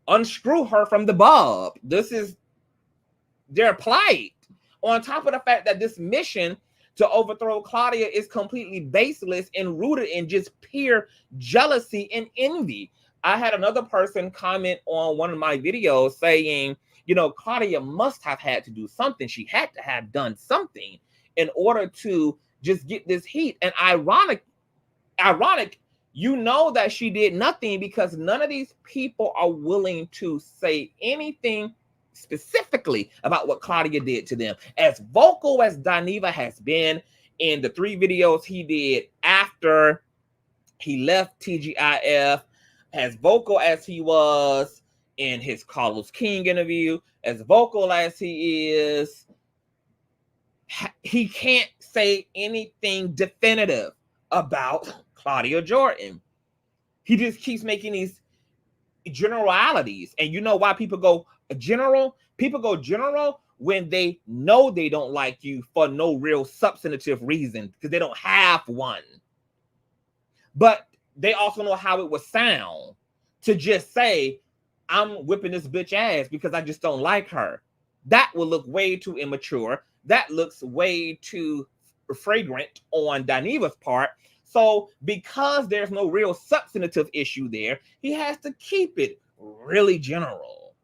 unscrew her from the bulb. This is their plight. On top of the fact that this mission to overthrow Claudia is completely baseless and rooted in just pure jealousy and envy. I had another person comment on one of my videos saying, you know, Claudia must have had to do something. She had to have done something in order to just get this heat. And ironic, you know that she did nothing because none of these people are willing to say anything specifically about what Claudia did to them. As vocal as Dineva has been in the 3 videos he did after he left TGIF, as vocal as he was in his Carlos King interview, as vocal as he is, he can't say anything definitive about Claudia Jordan. He just keeps making these generalities. And you know why people go general? People go general when they know they don't like you for no real substantive reason, because they don't have one. But they also know how it would sound to just say, I'm whipping this bitch ass because I just don't like her. That will look way too immature. That looks way too fragrant on Dineva's part. So because there's no real substantive issue there, he has to keep it really general.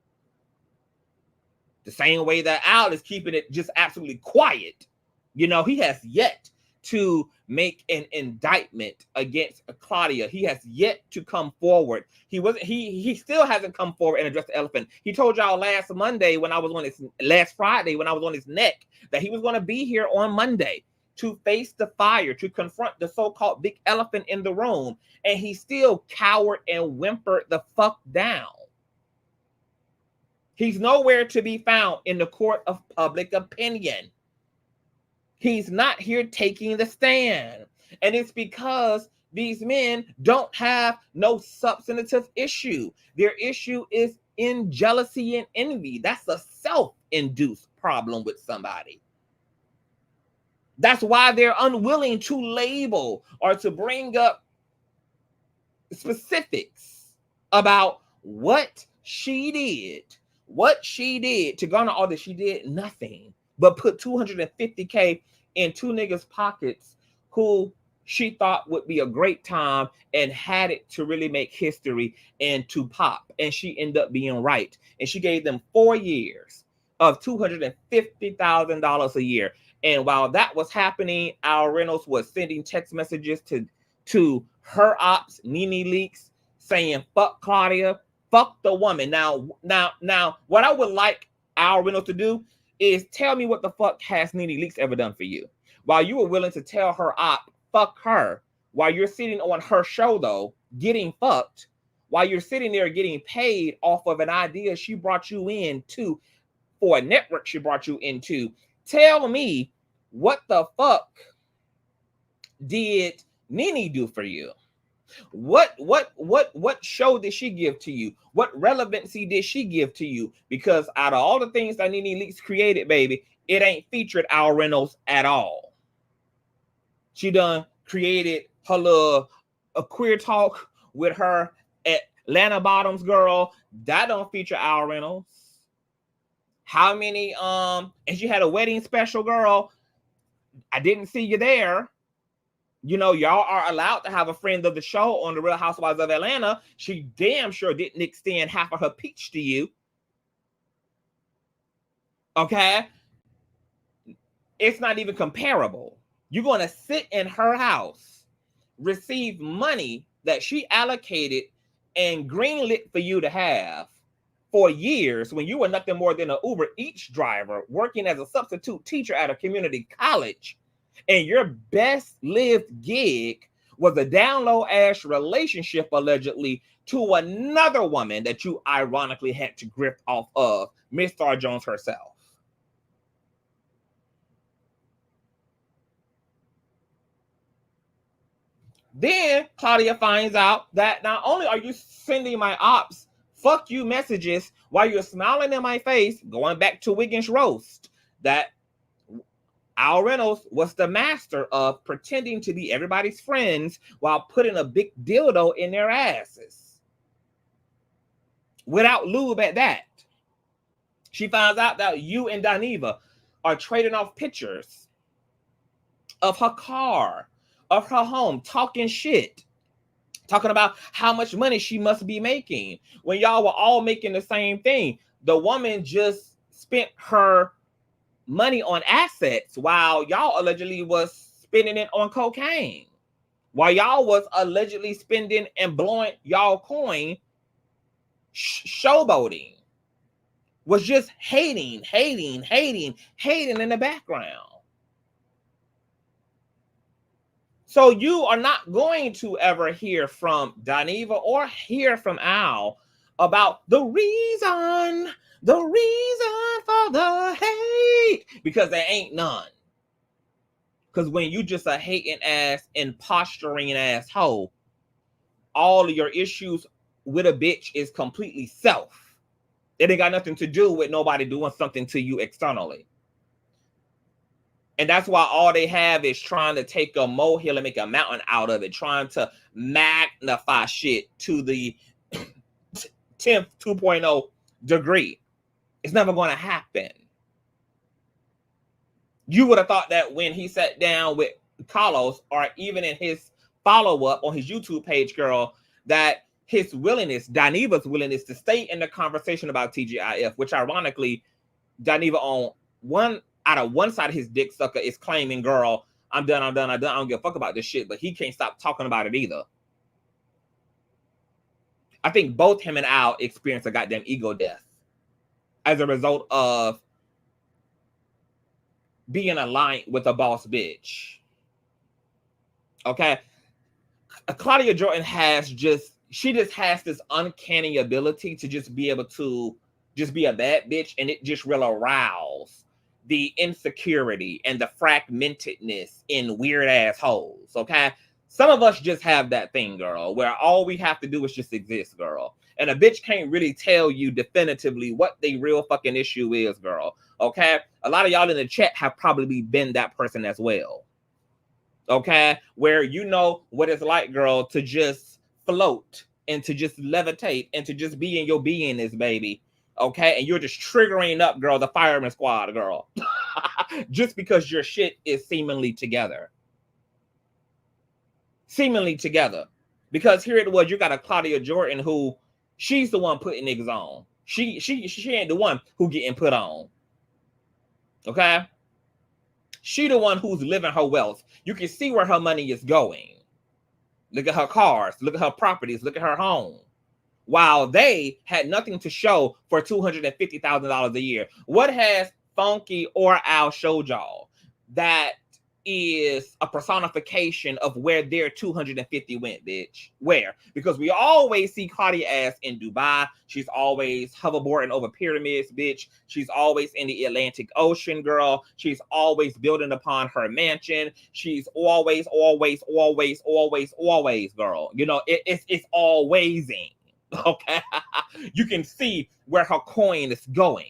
The same way that Al is keeping it just absolutely quiet. You know, he has yet to make an indictment against Claudia. He has yet to come forward. He still hasn't come forward and addressed the elephant. He told y'all last Friday when I was on his neck that he was going to be here on Monday to face the fire, to confront the so-called big elephant in the room. And he still cowered and whimpered the fuck down. He's nowhere to be found in the court of public opinion. He's not here taking the stand. And it's because these men don't have no substantive issue. Their issue is in jealousy and envy. That's a self-induced problem with somebody. That's why they're unwilling to label or to bring up specifics about what she did to garner all that. She did nothing but put $250K in two niggas' pockets who she thought would be a great time and had it to really make history and to pop. And she ended up being right. And she gave them 4 years of $250,000 a year. And while that was happening, Al Reynolds was sending text messages to her ops, Nene Leakes, saying, fuck Claudia, fuck the woman. Now, what I would like Al Reynolds to do is tell me what the fuck has Nene Leakes ever done for you? While you were willing to tell her op, fuck her, while you're sitting on her show, though, getting fucked, while you're sitting there getting paid off of an idea she brought you into, for a network she brought you into, tell me what the fuck did Nene do for you? What show did she give to you? What relevancy did she give to you? Because out of all the things that Nene Leakes created, baby, it ain't featured Al Reynolds at all. She done created her little a queer talk with her Atlanta Bottoms girl. That don't feature Al Reynolds. How many and she had a wedding special, girl. I didn't see you there. You know, y'all are allowed to have a friend of the show on the Real Housewives of Atlanta. She damn sure didn't extend half of her peach to you. Okay? It's not even comparable. You're going to sit in her house, receive money that she allocated and greenlit for you to have for years when you were nothing more than an Uber Eats driver working as a substitute teacher at a community college. And your best lived gig was a down low ass relationship, allegedly, to another woman that you ironically had to grip off of, Miss Star Jones herself. Then Claudia finds out that not only are you sending my ops fuck you messages while you're smiling in my face, going back to Wiggins roast, that Al Reynolds was the master of pretending to be everybody's friends while putting a big dildo in their asses. Without lube at that. She finds out that you and Dineva are trading off pictures of her car, of her home, talking shit. Talking about how much money she must be making. When y'all were all making the same thing. The woman just spent her money on assets while y'all allegedly was spending it on cocaine. While y'all was allegedly spending and blowing y'all coin, showboating. Was just hating in the background. So you are not going to ever hear from Dineva or hear from Al about the reason for the hate, because there ain't none. Because when you just a hating ass and posturing asshole, all of your issues with a bitch is completely self. It ain't got nothing to do with nobody doing something to you externally. And that's why all they have is trying to take a molehill and make a mountain out of it, trying to magnify shit to the 10th 2.0 degree. It's never going to happen. You would have thought that when he sat down with Carlos, or even in his follow-up on his YouTube page, girl, that his willingness, Dineva's willingness to stay in the conversation about TGIF, which ironically, Dineva on one side of his dick sucker is claiming, girl, I'm done. I don't give a fuck about this shit, but he can't stop talking about it either. I think both him and Al experienced a goddamn ego death as a result of being aligned with a boss bitch. Okay? Claudia Jordan she just has this uncanny ability to just be able to just be a bad bitch, and it just will arouse the insecurity and the fragmentedness in weird ass holes. Okay? Some of us just have that thing, girl, where all we have to do is just exist, girl. And a bitch can't really tell you definitively what the real fucking issue is, girl. Okay? A lot of y'all in the chat have probably been that person as well. Okay? Where you know what it's like, girl, to just float and to just levitate and to just be in your beingness, baby. Okay? And you're just triggering up, girl, the fireman squad, girl. Just because your shit is seemingly together. Seemingly together. Because here it was, you got a Claudia Jordan who, she's the one putting niggas on. She ain't the one who getting put on. Okay? She the one who's living her wealth. You can see where her money is going. Look at her cars. Look at her properties. Look at her home. While they had nothing to show for $250,000 a year. What has Funky or Al showed y'all that is a personification of where their 250 went, bitch? Where? Because we always see Claudia ass in Dubai. She's always hoverboarding over pyramids, bitch. She's always in the Atlantic Ocean, girl. She's always building upon her mansion. She's always, girl. You know, it's alwaysing. Okay? You can see where her coin is going.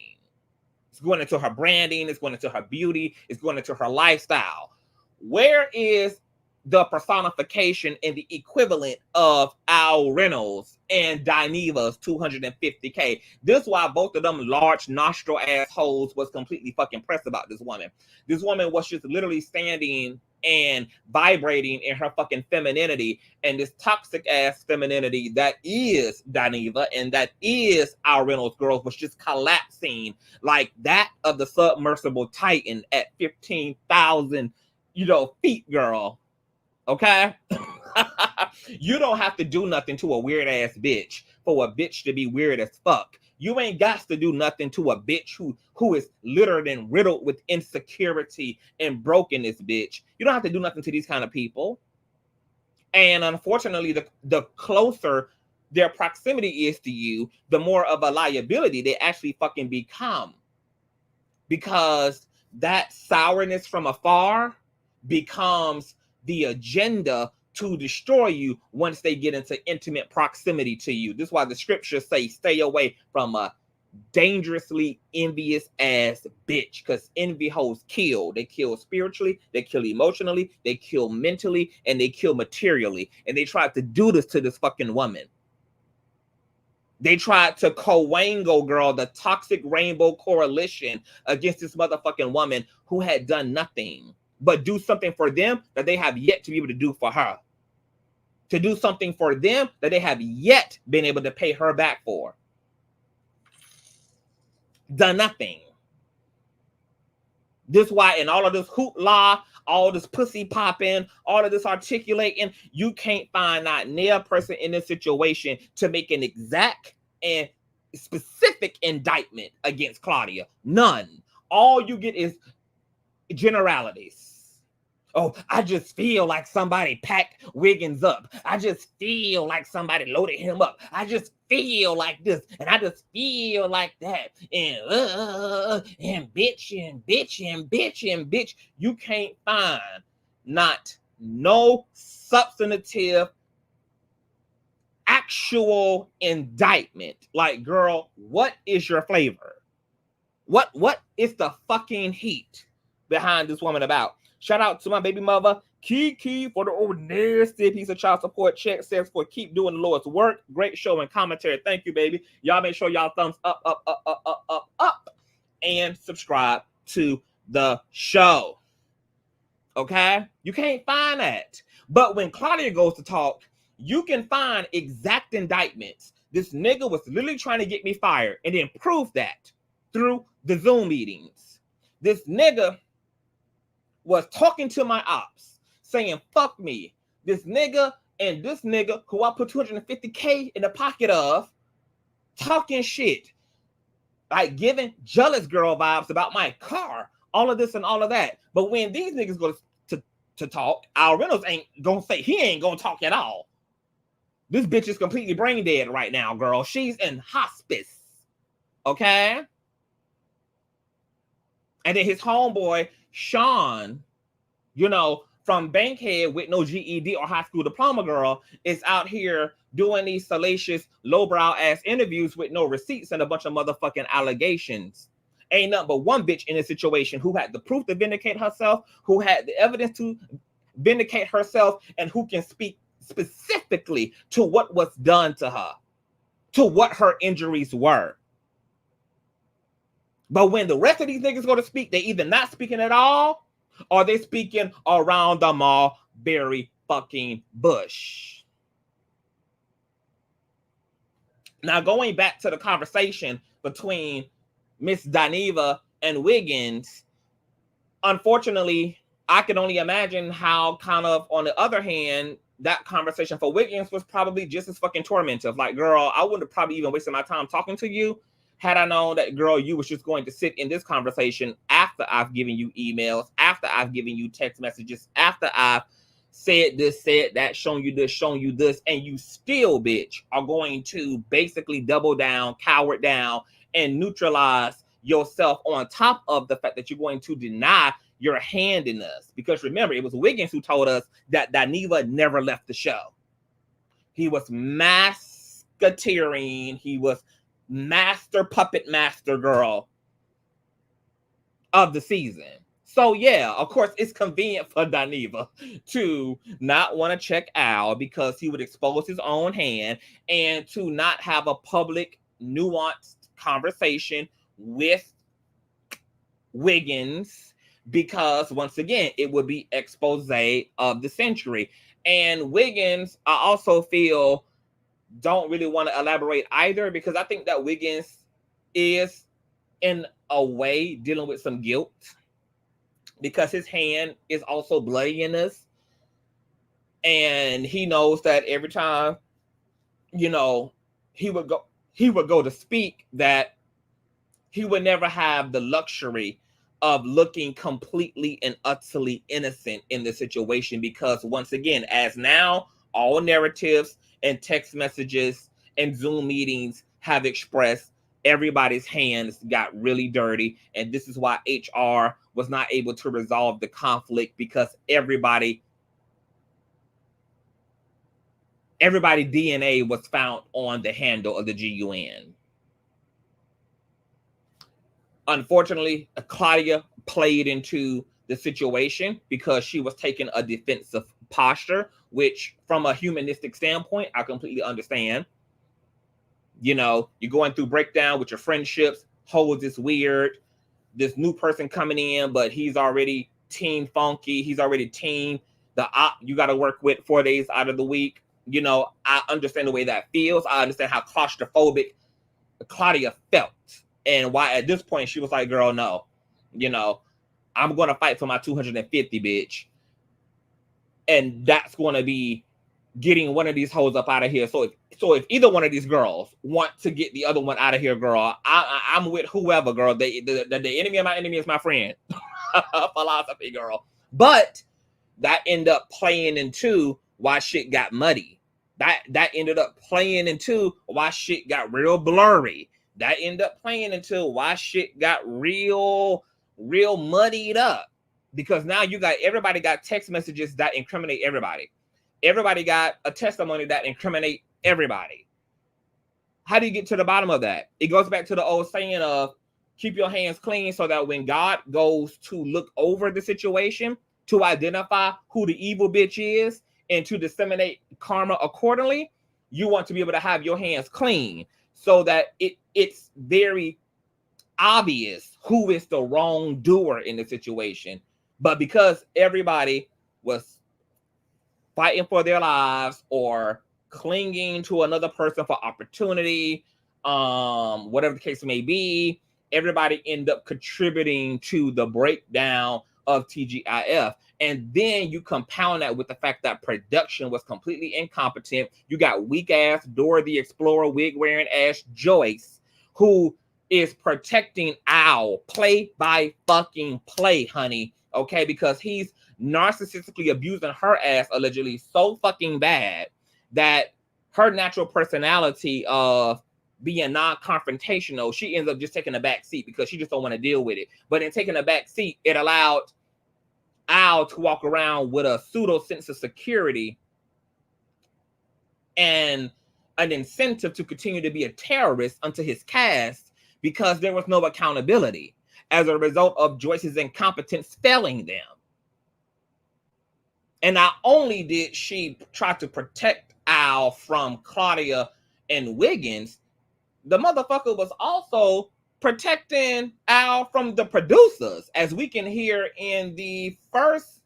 It's going into her branding. It's going into her beauty. It's going into her lifestyle. Where is the personification and the equivalent of Al Reynolds and Dineva's 250K? This is why both of them large nostril assholes was completely fucking pressed about this woman. This woman was just literally standing and vibrating in her fucking femininity, and this toxic ass femininity that is Dineva and that is Al Reynolds, girls, was just collapsing like that of the submersible Titan at 15,000 feet, girl. Okay? You don't have to do nothing to a weird ass bitch for a bitch to be weird as fuck. You ain't got to do nothing to a bitch who is littered and riddled with insecurity and brokenness, bitch. You don't have to do nothing to these kind of people. And unfortunately, the closer their proximity is to you, the more of a liability they actually fucking become. Because that sourness from afar becomes the agenda to destroy you once they get into intimate proximity to you. This is why the scriptures say, stay away from a dangerously envious ass bitch, because envy hoes kill. They kill spiritually, they kill emotionally, they kill mentally, and they kill materially. And they tried to do this to this fucking woman. They tried to co-wangle, girl, the toxic rainbow coalition against this motherfucking woman who had done nothing but do something for them that they have yet to be able to do for her. To do something for them that they have yet been able to pay her back for. Done nothing. This is why in all of this hoopla, all this pussy popping, all of this articulating, you can't find not near a person in this situation to make an exact and specific indictment against Claudia. None. All you get is generalities. Oh, I just feel like somebody packed Wiggins up. I just feel like somebody loaded him up. I just feel like this, and I just feel like that. And bitch. You can't find not no substantive actual indictment. Like, girl, what is your flavor? What is the fucking heat behind this woman about? Shout out to my baby mother, Kiki, for the old nasty piece of child support check. Says for keep doing the Lord's work. Great show and commentary. Thank you, baby. Y'all make sure y'all thumbs up, and subscribe to the show. Okay? You can't find that. But when Claudia goes to talk, you can find exact indictments. This nigga was literally trying to get me fired and then prove that through the Zoom meetings. This nigga was talking to my ops saying, fuck me. This nigga and this nigga who I put $250K in the pocket of talking shit, like giving jealous girl vibes about my car, all of this and all of that. But when these niggas go to talk, our Reynolds ain't gonna say, he ain't gonna talk at all. This bitch is completely brain dead right now, girl. She's in hospice. Okay? And then his homeboy, Sean, you know, from Bankhead with no GED or high school diploma girl, is out here doing these salacious, lowbrow ass interviews with no receipts and a bunch of motherfucking allegations. Ain't nothing but one bitch in a situation who had the proof to vindicate herself, who had the evidence to vindicate herself, and who can speak specifically to what was done to her, to what her injuries were. But when the rest of these niggas go to speak, they either not speaking at all, or they speaking around the mulberry fucking bush. Now, going back to the conversation between Miss Dineva and Wiggins, unfortunately, I can only imagine how kind of, on the other hand, that conversation for Wiggins was probably just as fucking tormentive. Like, girl, I wouldn't have probably even wasted my time talking to you had I known that, girl, you was just going to sit in this conversation after I've given you emails, after I've given you text messages, after I've said this, said that, shown you this, and you still, bitch, are going to basically double down, cower down, and neutralize yourself on top of the fact that you're going to deny your hand in us. Because remember, it was Wiggins who told us that Dineva never left the show. He was masketeering. He was puppet master girl of the season. So yeah, of course, it's convenient for Dineva to not want to check out because he would expose his own hand, and to not have a public, nuanced conversation with Wiggins, because once again, it would be expose of the century. And Wiggins, I also feel, don't really want to elaborate either, because I think that Wiggins is in a way dealing with some guilt, because his hand is also bloody in this. And he knows that every time, you know, he would go to speak, that he would never have the luxury of looking completely and utterly innocent in the situation. Because once again, as now, all narratives and text messages and Zoom meetings have expressed, everybody's hands got really dirty. And this is why HR was not able to resolve the conflict, because everybody DNA was found on the handle of the GUN. Unfortunately, Claudia played into the situation because she was taking a defensive posture, which from a humanistic standpoint, I completely understand. You know, you're going through breakdown with your friendships. Holds is weird. This new person coming in, but he's already teen funky. He's already teen the op you got to work with 4 days out of the week. You know, I understand the way that feels. I understand how claustrophobic Claudia felt, and why at this point she was like, girl, no, you know, I'm going to fight for my 250, bitch. And that's going to be getting one of these hoes up out of here. So if either one of these girls want to get the other one out of here, girl, I'm with whoever, girl. The enemy of my enemy is my friend. Philosophy, girl. But that ended up playing into why shit got muddy. That ended up playing into why shit got real blurry. That ended up playing into why shit got real muddied up. Because now everybody got text messages that incriminate everybody. Everybody got a testimony that incriminate Everybody. How do you get to the bottom of that? It goes back to the old saying of keep your hands clean so that when God goes to look over the situation, to identify who the evil bitch is and to disseminate karma accordingly, you want to be able to have your hands clean so that it's very obvious who is the wrongdoer in the situation. But because everybody was fighting for their lives or clinging to another person for opportunity, whatever the case may be, everybody end up contributing to the breakdown of TGIF. And then you compound that with the fact that production was completely incompetent. You got weak ass Dora the Explorer wig wearing ass Joyce, who is protecting Al play by fucking play, honey. Okay, because he's narcissistically abusing her ass allegedly so fucking bad that her natural personality of being non-confrontational, she ends up just taking a back seat because she just don't want to deal with it. But in taking a back seat, it allowed Al to walk around with a pseudo sense of security and an incentive to continue to be a terrorist unto his cast because there was no accountability as a result of Joyce's incompetence failing them. And not only did she try to protect Al from Claudia and Wiggins, the motherfucker was also protecting Al from the producers, as we can hear in the first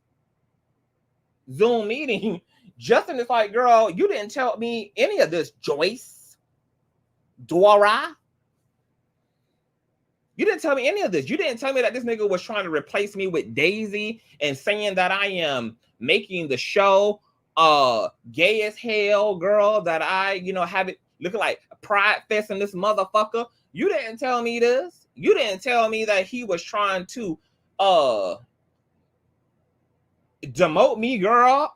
Zoom meeting. Justin is like, girl, you didn't tell me any of this, Joyce. Dora. You didn't tell me any of this. You didn't tell me that this nigga was trying to replace me with Daisy and saying that I am making the show gay as hell, girl, that I, have it looking like a pride fest in this motherfucker. You didn't tell me this. You didn't tell me that he was trying to demote me, girl.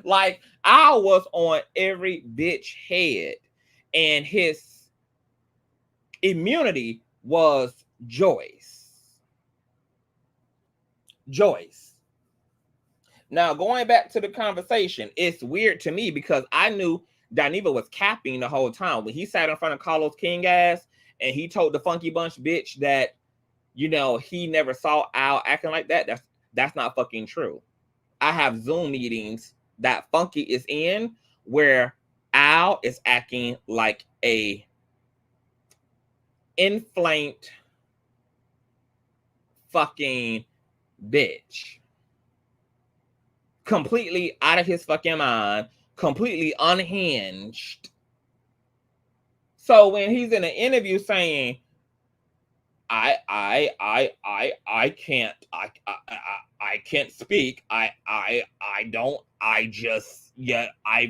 Like, I was on every bitch head, and his immunity was Joyce. Now, going back to the conversation, it's weird to me because I knew Dineva was capping the whole time. When he sat in front of Carlos King ass and he told the Funky Bunch bitch that, he never saw Al acting like that, that's not fucking true. I have Zoom meetings that Funky is in where Al is acting like a inflamed fucking bitch. Completely out of his fucking mind, completely unhinged. So when he's in an interview saying, I can't speak. I've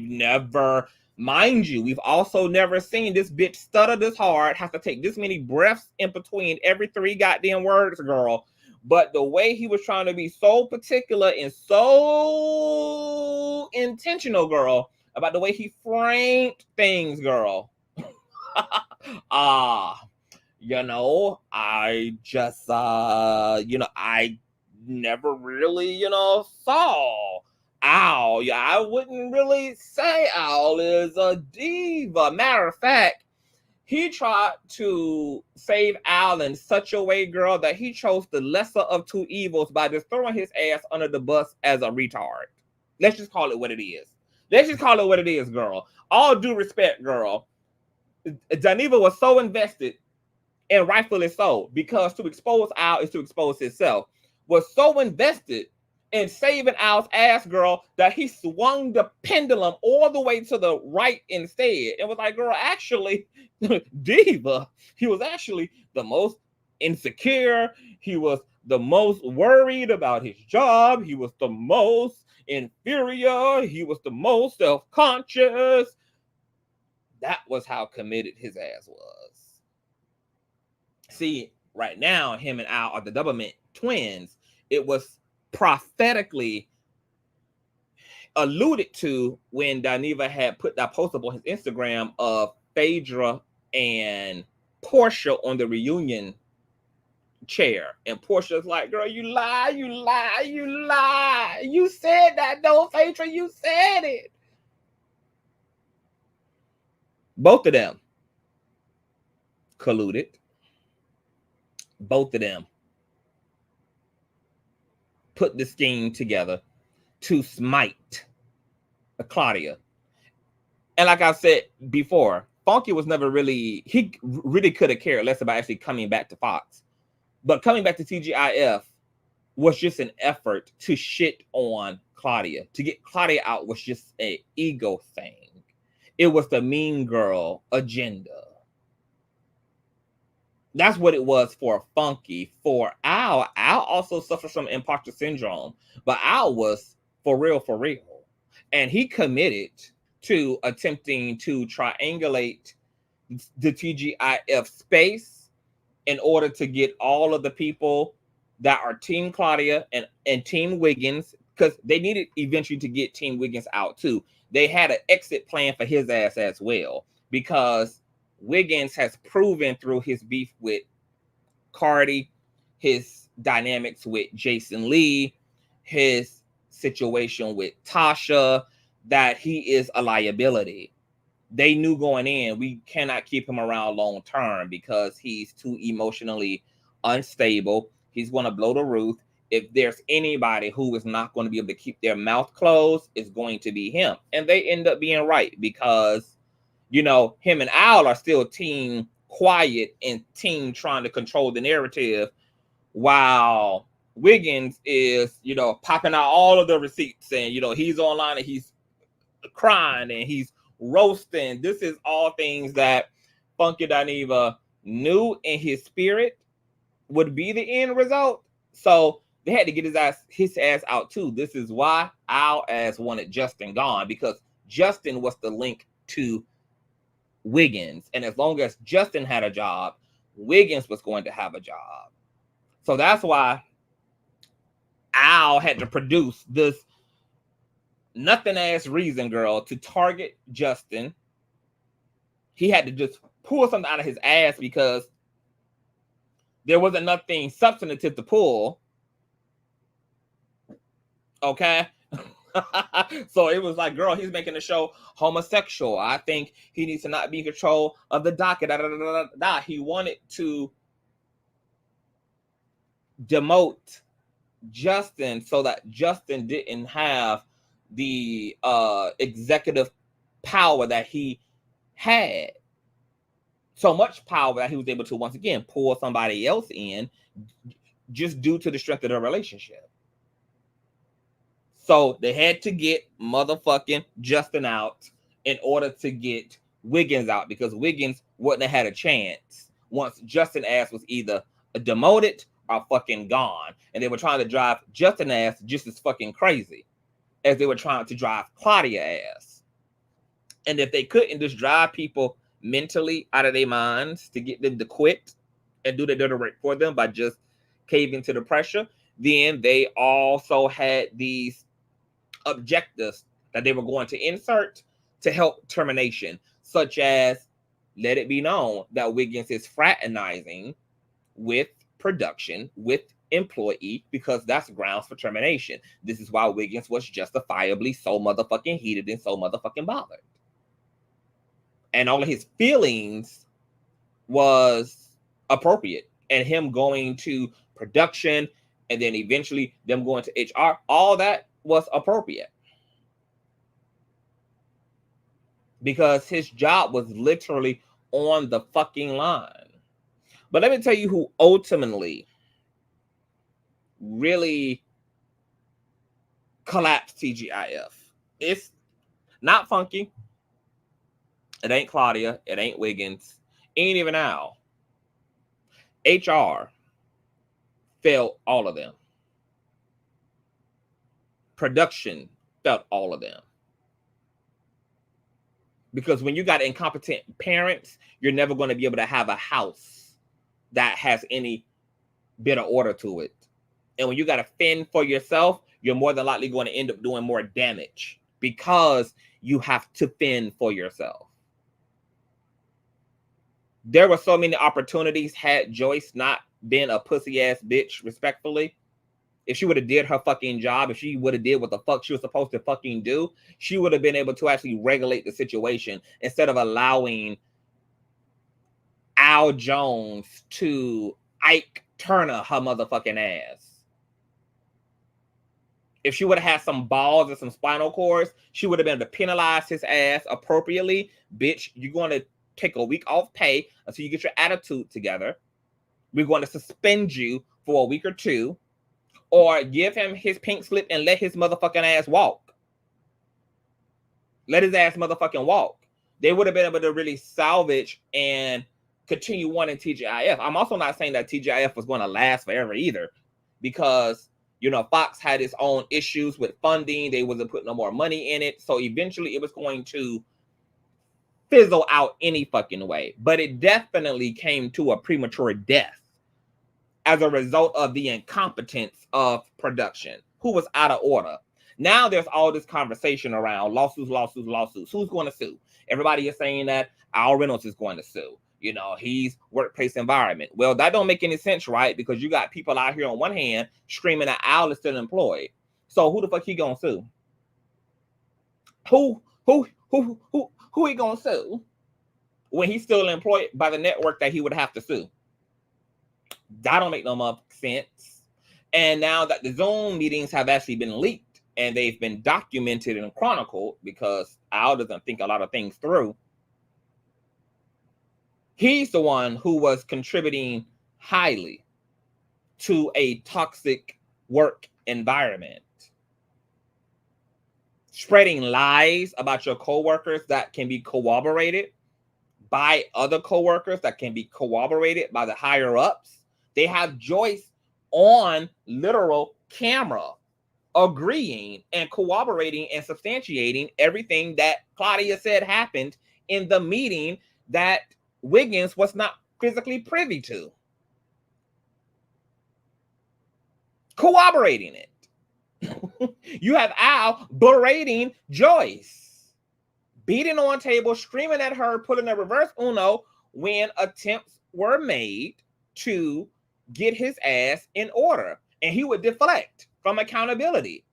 never, mind you, we've also never seen this bitch stutter this hard, have to take this many breaths in between every 3 goddamn words, girl. But the way he was trying to be so particular and so intentional, girl, about the way he framed things, girl. I just, I never really, saw Al. Yeah, I wouldn't really say Al is a diva. Matter of fact, he tried to save Al in such a way, girl, that he chose the lesser of 2 evils by just throwing his ass under the bus as a retard. Let's just call it what it is. Girl. All due respect, girl. Dineva was so invested, and rightfully so, because to expose Al is to expose himself, was so invested in saving Al's ass, girl, that he swung the pendulum all the way to the right instead. And was like, girl, actually, diva, he was actually the most insecure. He was the most worried about his job. He was the most inferior. He was the most self-conscious. That was how committed his ass was. See, right now, him and Al are the Doublemint twins. It was prophetically alluded to when Dineva had put that post up on his Instagram of Phaedra and Portia on the reunion chair. And Portia's like, girl, you lie. You said that though, Phaedra, you said it. Both of them colluded. Both of them put the scheme together to smite Claudia. And like I said before, Funky was never really, he really could have cared less about actually coming back to Fox. But coming back to TGIF was just an effort to shit on Claudia. To get Claudia out was just an ego thing. It was the mean girl agenda. That's what it was for Funky. For Al also suffers from imposter syndrome. But Al was for real. And he committed to attempting to triangulate the TGIF space in order to get all of the people that are Team Claudia and Team Wiggins, because they needed eventually to get Team Wiggins out too. They had an exit plan for his ass as well, because Wiggins has proven through his beef with Cardi, his dynamics with Jason Lee, his situation with Tasha, that he is a liability. They knew going in, we cannot keep him around long term because he's too emotionally unstable. He's going to blow the roof. If there's anybody who is not going to be able to keep their mouth closed, it's going to be him. And they end up being right, because, you know, him and Al are still team quiet and team trying to control the narrative, while Wiggins is, you know, popping out all of the receipts, and, you know, he's online and he's crying and he's roasting. This is all things that Funky Dineva knew in his spirit would be the end result. So they had to get his ass out too. This is why Al ass wanted Justin gone, because Justin was the link to Wiggins. And as long as Justin had a job, Wiggins was going to have a job. So that's why Al had to produce this nothing ass reason, girl, to target Justin. He had to just pull something out of his ass because there wasn't nothing substantive to pull. Okay. So it was like, girl, he's making the show homosexual. I think he needs to not be in control of the docket. He wanted to demote Justin so that Justin didn't have the executive power that he had. So much power that he was able to once again pull somebody else in just due to the strength of their relationship. So they had to get motherfucking Justin out in order to get Wiggins out, because Wiggins wouldn't have had a chance once Justin ass was either demoted or fucking gone. And they were trying to drive Justin ass just as fucking crazy as they were trying to drive Claudia ass. And if they couldn't just drive people mentally out of their minds to get them to quit and do the dirty work for them by just caving to the pressure, then they also had these objectives that they were going to insert to help termination, such as let it be known that Wiggins is fraternizing with production, with employee, because that's grounds for termination. This is why Wiggins was justifiably so motherfucking heated and so motherfucking bothered. And all of his feelings was appropriate. And him going to production and then eventually them going to HR, all that was appropriate. Because his job was literally on the fucking line. But let me tell you who ultimately really collapsed TGIF. It's not Funky. It ain't Claudia. It ain't Wiggins. Ain't even Al. HR failed all of them. Production failed all of them. Because when you got incompetent parents, you're never going to be able to have a house that has any bit of order to it. And when you got to fend for yourself, you're more than likely going to end up doing more damage because you have to fend for yourself. There were so many opportunities had Joyce not been a pussy ass bitch, respectfully. if she would have did her fucking job, if she would have did what the fuck she was supposed to fucking do, she would have been able to actually regulate the situation instead of allowing Al Jones to Ike Turner her motherfucking ass. If she would have had some balls and some spinal cords, she would have been able to penalize his ass appropriately. Bitch, you're going to take a week off pay until you get your attitude together. We're going to suspend you for a week or two, or give him his pink slip and let his motherfucking ass walk. Let his ass motherfucking walk. They would have been able to really salvage and continue wanting TGIF. I'm also not saying that TGIF was going to last forever either, because, you know, Fox had its own issues with funding. They wasn't putting no more money in it. So eventually it was going to fizzle out any fucking way. But it definitely came to a premature death as a result of the incompetence of production, who was out of order. Now there's all this conversation around lawsuits. Who's going to sue? Everybody is saying that Al Reynolds is going to sue. You know, he's workplace environment. Well, that don't make any sense, right? Because you got people out here on one hand screaming that Al is still employed. So who the fuck he gonna sue? Who he gonna sue when he's still employed by the network that he would have to sue? That don't make no sense. And now that the Zoom meetings have actually been leaked and they've been documented and chronicled, because Al doesn't think a lot of things through, he's the one who was contributing highly to a toxic work environment. Spreading lies about your coworkers that can be corroborated by other coworkers, that can be corroborated by the higher ups. They have Joyce on literal camera agreeing and corroborating and substantiating everything that Claudia said happened in the meeting that Wiggins was not physically privy to. Corroborating it. You have Al berating Joyce, beating on table, screaming at her, putting a reverse Uno when attempts were made to get his ass in order, and he would deflect from accountability.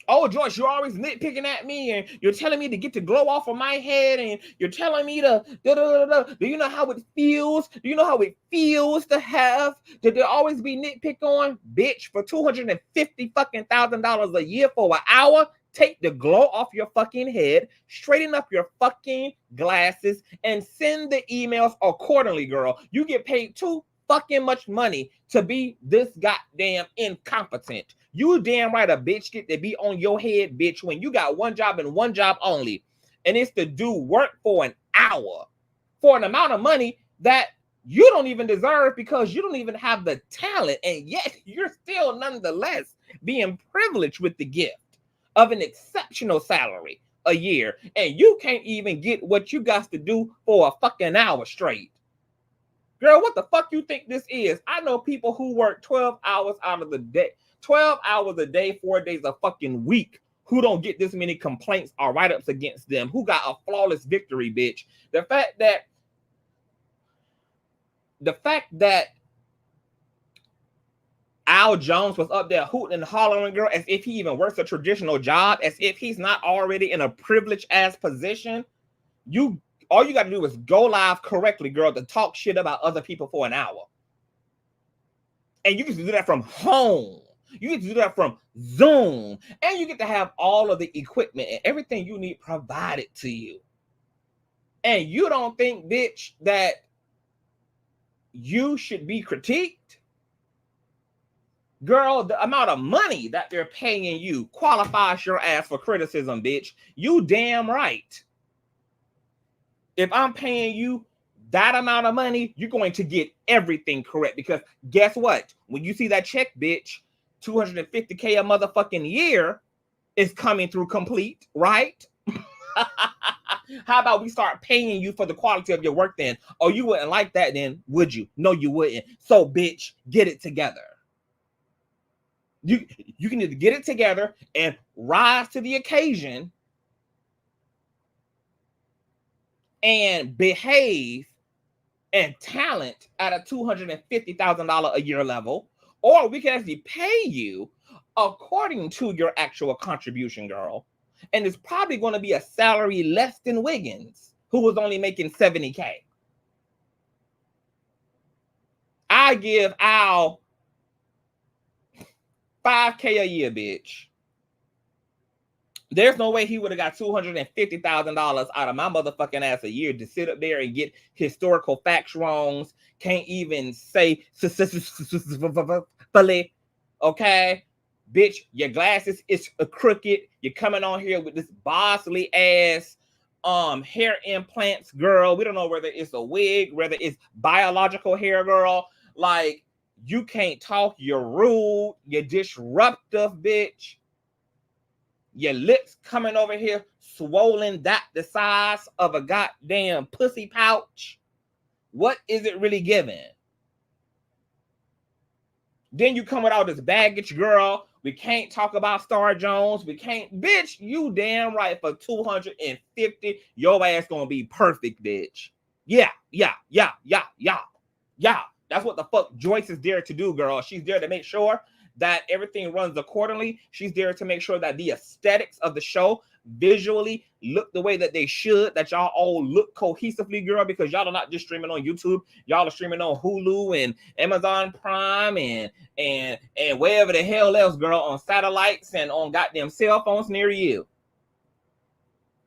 Oh, Joyce, you're always nitpicking at me, and you're telling me to get the glow off of my head, and you're telling me to do you know how it feels? Do you know how it feels to have to always be nitpicked on? Bitch, for $250,000 a year for an hour, take the glow off your fucking head, straighten up your fucking glasses, and send the emails accordingly, girl. You get paid too fucking much money to be this goddamn incompetent. You damn right a bitch get to be on your head, bitch, when you got one job and one job only, and it's to do work for an hour for an amount of money that you don't even deserve, because you don't even have the talent, and yet you're still nonetheless being privileged with the gift of an exceptional salary a year, and you can't even get what you got to do for a fucking hour straight. Girl, what the fuck you think this is? I know people who work 12 hours out of the day, 12 hours a day, 4 days a fucking week, who don't get this many complaints or write-ups against them, who got a flawless victory, bitch. The fact that Al Jones was up there hooting and hollering, girl, as if he even works a traditional job, as if he's not already in a privileged ass position. All you got to do is go live correctly, girl, to talk shit about other people for an hour. And you get to do that from home. You get to do that from Zoom. And you get to have all of the equipment and everything you need provided to you. And you don't think, bitch, that you should be critiqued? Girl, the amount of money that they're paying you qualifies your ass for criticism, bitch. You damn right. If I'm paying you that amount of money, you're going to get everything correct. Because guess what? When you see that check, bitch, $250K a motherfucking year is coming through complete, right? How about we start paying you for the quality of your work then? Oh, you wouldn't like that then, would you? No, you wouldn't. So, bitch, get it together. You can either get it together and rise to the occasion and behave and talent at a $250,000 a year level, or we can actually pay you according to your actual contribution, girl. And it's probably going to be a salary less than Wiggins, who was only making 70K. I give Al $5K a year, bitch. There's no way he would have got $250,000 out of my motherfucking ass a year to sit up there and get historical facts wrongs. Can't even say fully. Okay, bitch, your glasses is crooked. You're coming on here with this bossly ass hair implants, girl. We don't know whether it's a wig, whether it's biological hair, girl. Like, you can't talk. You're rude. You're disruptive, bitch. Your lips coming over here swollen, that the size of a goddamn pussy pouch. What is it really giving? Then you come with all this baggage, girl. We can't talk about Star Jones. We can't, bitch, you damn right, for 250, your ass gonna be perfect, bitch. Yeah. That's what the fuck Joyce is there to do, girl. She's there to make sure that everything runs accordingly. She's there to make sure that the aesthetics of the show visually look the way that they should, that y'all all look cohesively, girl, because y'all are not just streaming on YouTube. Y'all are streaming on Hulu and Amazon Prime and wherever the hell else, girl, on satellites and on goddamn cell phones near you.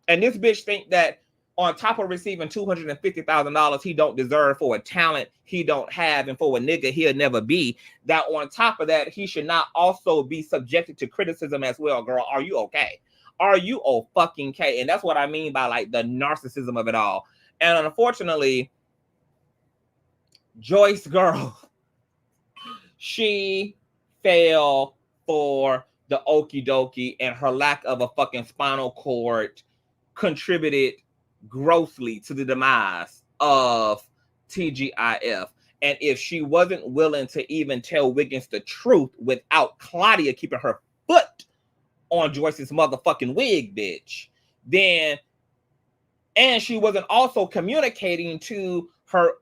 And this bitch think that on top of receiving $250,000 he don't deserve for a talent he don't have and for a nigga he'll never be, that on top of that he should not also be subjected to criticism as well, girl. Are you okay? Are you fucking okay? And that's what I mean by like the narcissism of it all. And unfortunately, Joyce, girl, she fell for the okie dokie, and her lack of a fucking spinal cord contributed grossly to the demise of TGIF. And if she wasn't willing to even tell Wiggins the truth without Claudia keeping her foot on Joyce's motherfucking wig, bitch, then, and she wasn't also communicating to her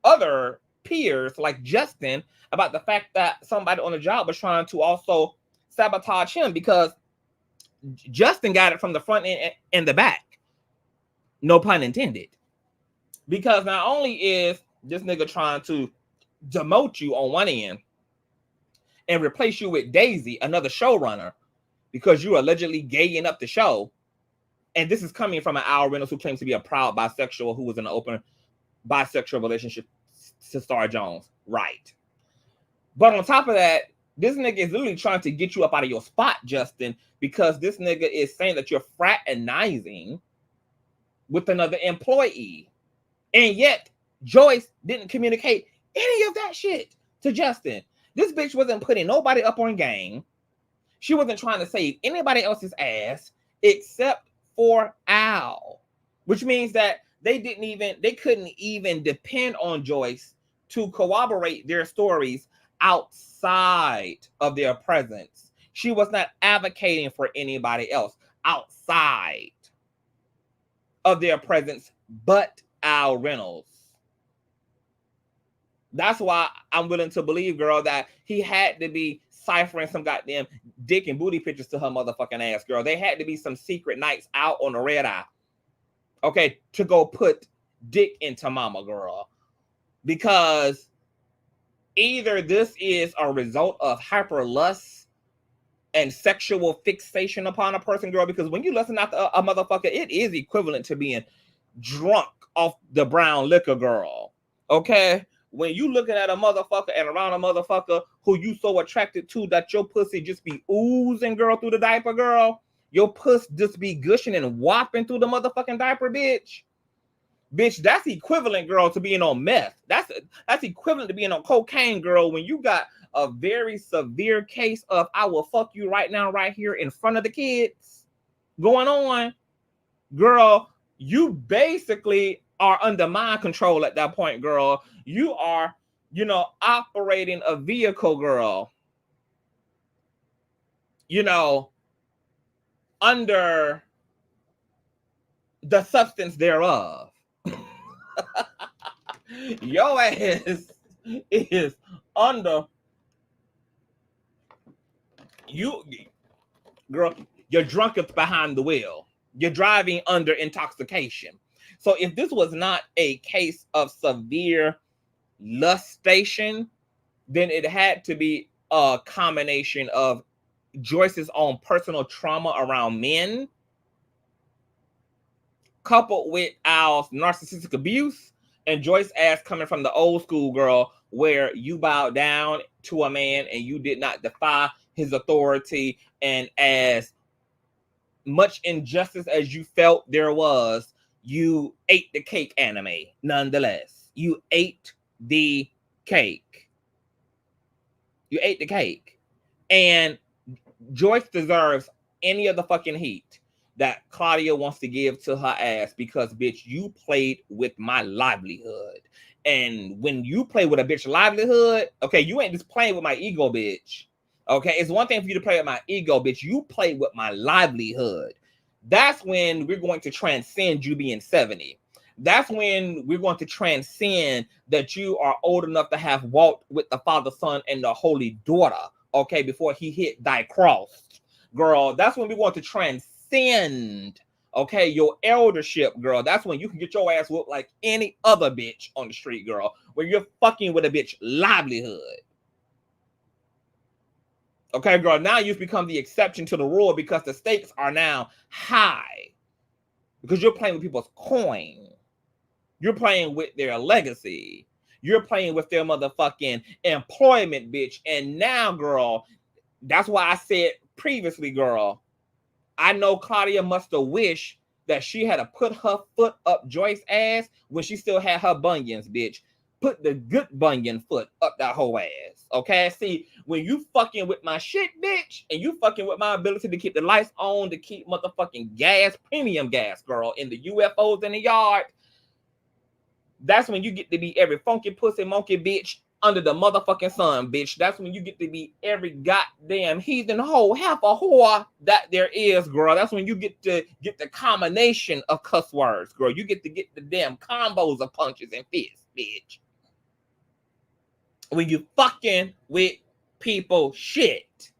other peers like Justin about the fact that somebody on the job was trying to also sabotage him, because Justin got it from the front end and the back. No pun intended. Because not only is this nigga trying to demote you on one end and replace you with Daisy, another showrunner, because you allegedly gaying up the show. And this is coming from an Al Reynolds who claims to be a proud bisexual who was in an open bisexual relationship to Star Jones. Right. But on top of that, this nigga is literally trying to get you up out of your spot, Justin, because this nigga is saying that you're fraternizing with another employee. And yet, Joyce didn't communicate any of that shit to Justin. This bitch wasn't putting nobody up on game. She wasn't trying to save anybody else's ass except for Al, which means that they couldn't even depend on Joyce to corroborate their stories outside of their presence. She was not advocating for anybody else outside of their presence but Al Reynolds. That's why I'm willing to believe, girl, that he had to be ciphering some goddamn dick and booty pictures to her motherfucking ass, girl. They had to be some secret nights out on the red eye, okay, to go put dick into mama, girl. Because either this is a result of hyperlust and sexual fixation upon a person, girl, because when you listen after a motherfucker, it is equivalent to being drunk off the brown liquor, girl. Okay? When you looking at a motherfucker and around a motherfucker who you so attracted to that your pussy just be oozing, girl, through the diaper, girl. Your puss just be gushing and whopping through the motherfucking diaper, bitch. Bitch, that's equivalent, girl, to being on meth. That's equivalent to being on cocaine, girl, when you got a very severe case of I will fuck you right now, right here in front of the kids going on. Girl, you basically are under mind control at that point, girl. You are, operating a vehicle, girl, under the substance thereof. Your ass is girl, you're drunk behind the wheel. You're driving under intoxication. So if this was not a case of severe lustation, then it had to be a combination of Joyce's own personal trauma around men, coupled with Al's narcissistic abuse, and Joyce's ass coming from the old school girl where you bowed down to a man and you did not defy his authority, and as much injustice as you felt there was, you ate the cake anime nonetheless. You ate the cake. You ate the cake. And Joyce deserves any of the fucking heat that Claudia wants to give to her ass because, bitch, you played with my livelihood. And when you play with a bitch livelihood, okay, you ain't just playing with my ego, bitch. Okay, it's one thing for you to play with my ego, bitch. You play with my livelihood. That's when we're going to transcend you being 70. That's when we're going to transcend that you are old enough to have walked with the Father, Son, and the Holy Daughter, okay, before he hit thy cross. Girl, that's when we want to transcend, okay, your eldership, girl. That's when you can get your ass whooped like any other bitch on the street, girl, where you're fucking with a bitch livelihood. Okay, girl, now you've become the exception to the rule because the stakes are now high. Because you're playing with people's coin. You're playing with their legacy. You're playing with their motherfucking employment, bitch. And now, girl, that's why I said previously, girl, I know Claudia must have wished that she had to put her foot up Joyce's ass when she still had her bunions, bitch. Put the good bunion foot up that whole ass, okay? See, when you fucking with my shit, bitch, and you fucking with my ability to keep the lights on, to keep motherfucking gas, premium gas, girl, in the UFOs in the yard, that's when you get to be every funky pussy monkey bitch under the motherfucking sun, bitch. That's when you get to be every goddamn heathen hoe, half a whore that there is, girl. That's when you get to get the combination of cuss words, girl. You get to get the damn combos of punches and fists, bitch. When you fucking with people shit.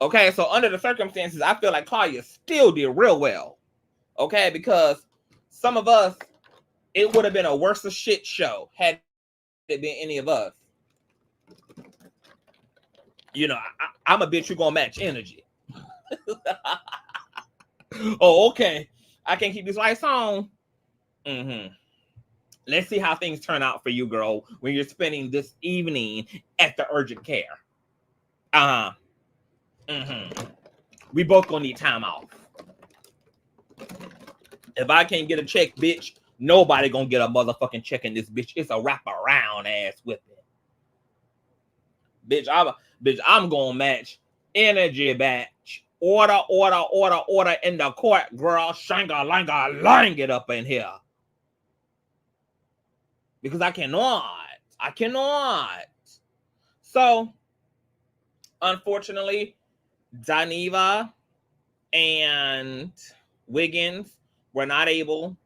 Okay, so under the circumstances, I feel like Claudia still did real well. Okay, because some of us, it would have been a worse shit show had it been any of us. You know, I'm a bitch who gonna match energy. Oh, okay. I can't keep these lights on. Let's see how things turn out for you, girl, when you're spending this evening at the urgent care. We both gonna need time off. If I can't get a check, bitch, nobody gonna get a motherfucking check in this bitch. It's a wraparound ass whipping. Bitch, I'm gonna match energy batch. Order in the court, girl. Shanga-langa-lang it up in here. Because I cannot. So, unfortunately, Dineva and Wiggins were not able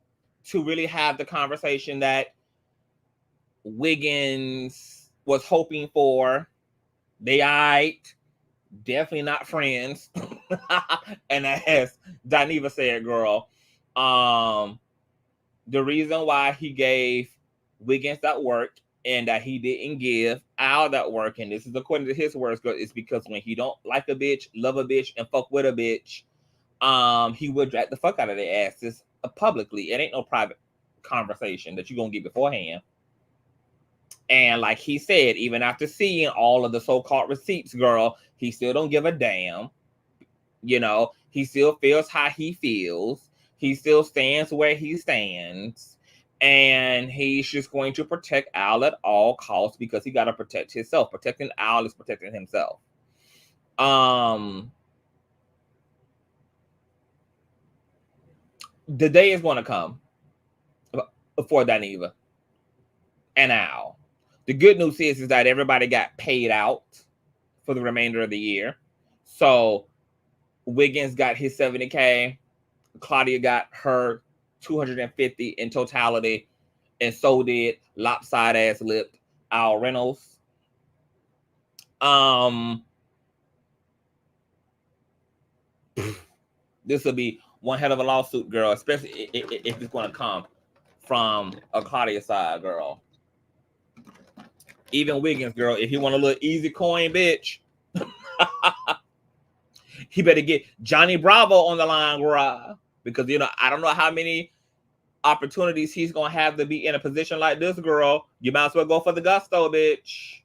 to really have the conversation that Wiggins was hoping for. They ain't definitely not friends. And as Dineva said, girl, the reason why he gave Wiggins that work and that he didn't give Al that work, and this is according to his words, girl, is because when he don't like a bitch, love a bitch, and fuck with a bitch, he would drag the fuck out of their asses publicly. It ain't no private conversation that you're gonna get beforehand. And like he said, even after seeing all of the so-called receipts, girl, he still don't give a damn. You know, he still feels how he feels. He still stands where he stands. And he's just going to protect Al at all costs because he got to protect himself. Protecting Al is protecting himself. The day is going to come for Dineva and Al. The good news is that everybody got paid out for the remainder of the year. So Wiggins got his 70K. Claudia got her 250 in totality. And so did lopsided ass lipped Al Reynolds. This will be one hell of a lawsuit, girl, especially if it's going to come from a Claudia side, girl. Even Wiggins, girl, if he want a little easy coin, bitch, he better get Johnny Bravo on the line, girl. Because, you know, I don't know how many opportunities he's going to have to be in a position like this, girl. You might as well go for the gusto, bitch.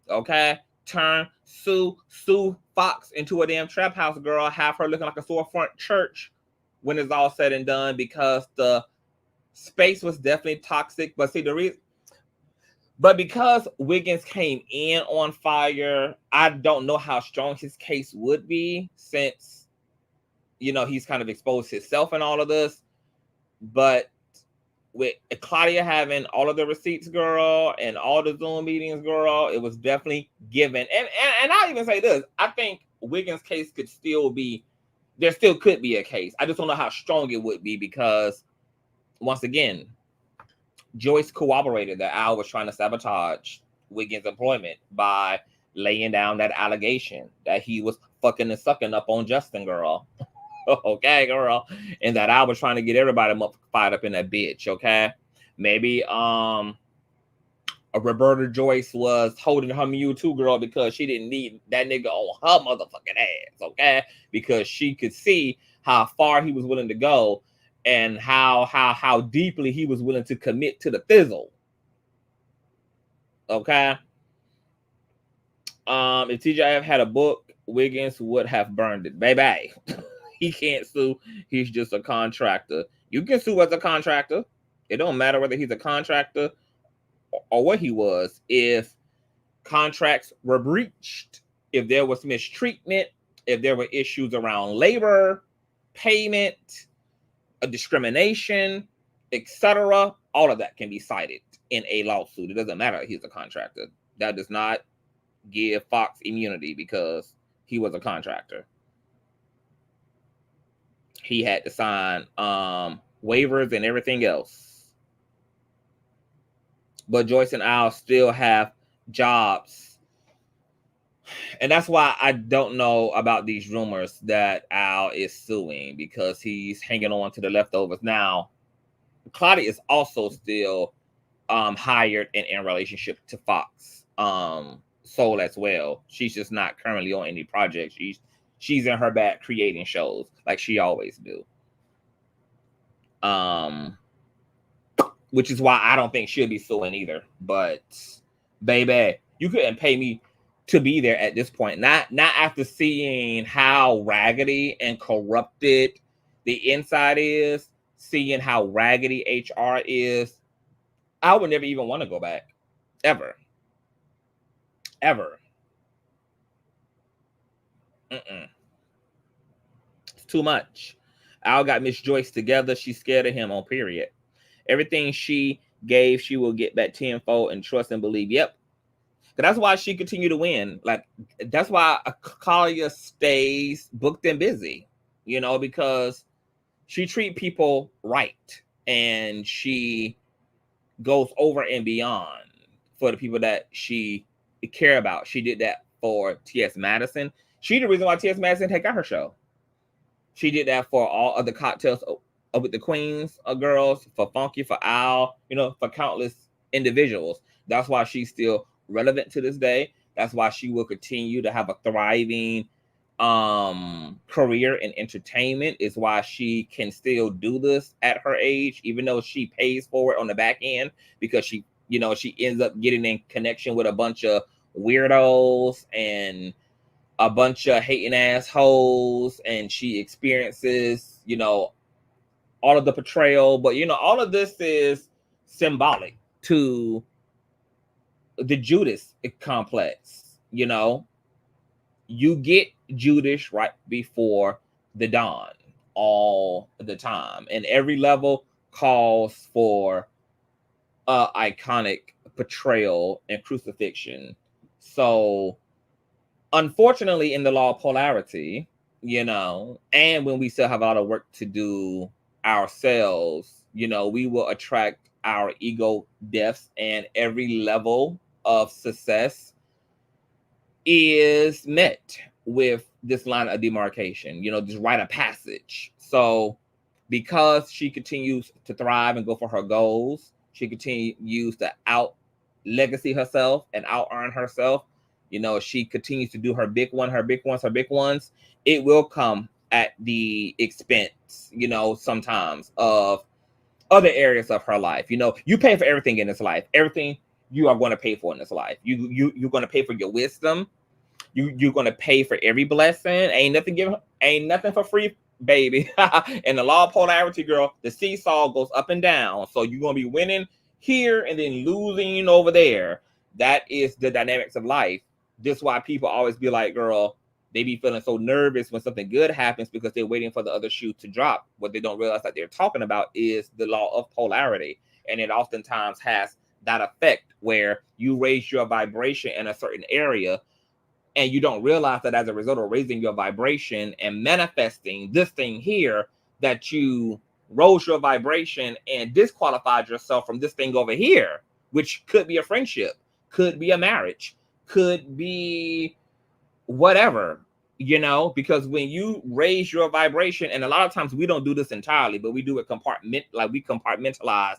Okay? Turn Sue Fox into a damn trap house, girl. Have her looking like a storefront church when it's all said and done, because the space was definitely toxic. But see, the reason, but because Wiggins came in on fire, I don't know how strong his case would be, since, you know, he's kind of exposed himself in all of this. But with Claudia having all of the receipts, girl, and all the Zoom meetings, girl, it was definitely given. And I'll even say this, I think Wiggins' case could still be, there still could be a case. I just don't know how strong it would be, because once again, Joyce corroborated that Al was trying to sabotage Wiggins' employment by laying down that allegation that he was fucking and sucking up on Justin, girl. Okay, girl. And that Al was trying to get everybody fired up in that bitch, okay? Maybe Roberta Joyce was holding her mule too, girl, because she didn't need that nigga on her motherfucking ass, okay? Because she could see how far he was willing to go and how deeply he was willing to commit to the fizzle. Okay. If TGIF had a book, Wiggins would have burned it. Baby. He can't sue. He's just a contractor. You can sue as a contractor. It don't matter whether he's a contractor or what he was. If contracts were breached, if there was mistreatment, if there were issues around labor, payment, a discrimination, etc., all of that can be cited in a lawsuit. It doesn't matter if he's a contractor. That does not give Fox immunity because he was a contractor. He had to sign waivers and everything else. But Joyce and Al still have jobs. And that's why I don't know about these rumors that Al is suing, because he's hanging on to the leftovers. Now, Claudia is also still hired and in relationship to Fox Soul as well. She's just not currently on any projects. She's in her bag creating shows like she always do. Which is why I don't think she'll be suing either. But baby, you couldn't pay me to be there at this point. Not after seeing how raggedy and corrupted the inside is, seeing how raggedy HR is. I would never even want to go back. Ever. It's too much. Al got Miss Joyce together. She's scared of him on period. Everything she gave, she will get back tenfold, and trust and believe. Yep. That's why she continued to win. Like, that's why Claudia stays booked and busy, you know, because she treats people right. And she goes over and beyond for the people that she care about. She did that for T.S. Madison. She the reason why T.S. Madison got her show. She did that for all of the cocktails with the queens of girls, for Funky, for Al, you know, for countless individuals. That's why she's still relevant to this day. That's why she will continue to have a thriving career in entertainment. Is why she can still do this at her age, even though she pays for it on the back end, because she, you know, she ends up getting in connection with a bunch of weirdos and a bunch of hating assholes, and she experiences, you know, all of the betrayal. But, you know, all of this is symbolic to the Judas complex. You know, you get Judas right before the dawn all the time, and every level calls for iconic betrayal and crucifixion. So unfortunately, in the law of polarity, you know, and when we still have a lot of work to do ourselves, you know, we will attract our ego deaths, and every level of success is met with this line of demarcation, this rite of passage. So because she continues to thrive and go for her goals, she continues to out legacy herself and out earn herself. She continues to do her big ones, it will come at the expense, sometimes of other areas of her life. You pay for everything in this life. Everything you are going to pay for in this life. You're going to pay for your wisdom. You're going to pay for every blessing. Ain't nothing for free, baby. And the law of polarity, girl, the seesaw goes up and down. So you're going to be winning here and then losing over there. That is the dynamics of life. This is why people always be like, girl, they be feeling so nervous when something good happens because they're waiting for the other shoe to drop. What they don't realize that they're talking about is the law of polarity. And it oftentimes has that effect where you raise your vibration in a certain area, and you don't realize that as a result of raising your vibration and manifesting this thing here, that you rose your vibration and disqualified yourself from this thing over here, which could be a friendship, could be a marriage, could be whatever, because when you raise your vibration, and a lot of times we don't do this entirely, but we do it we compartmentalize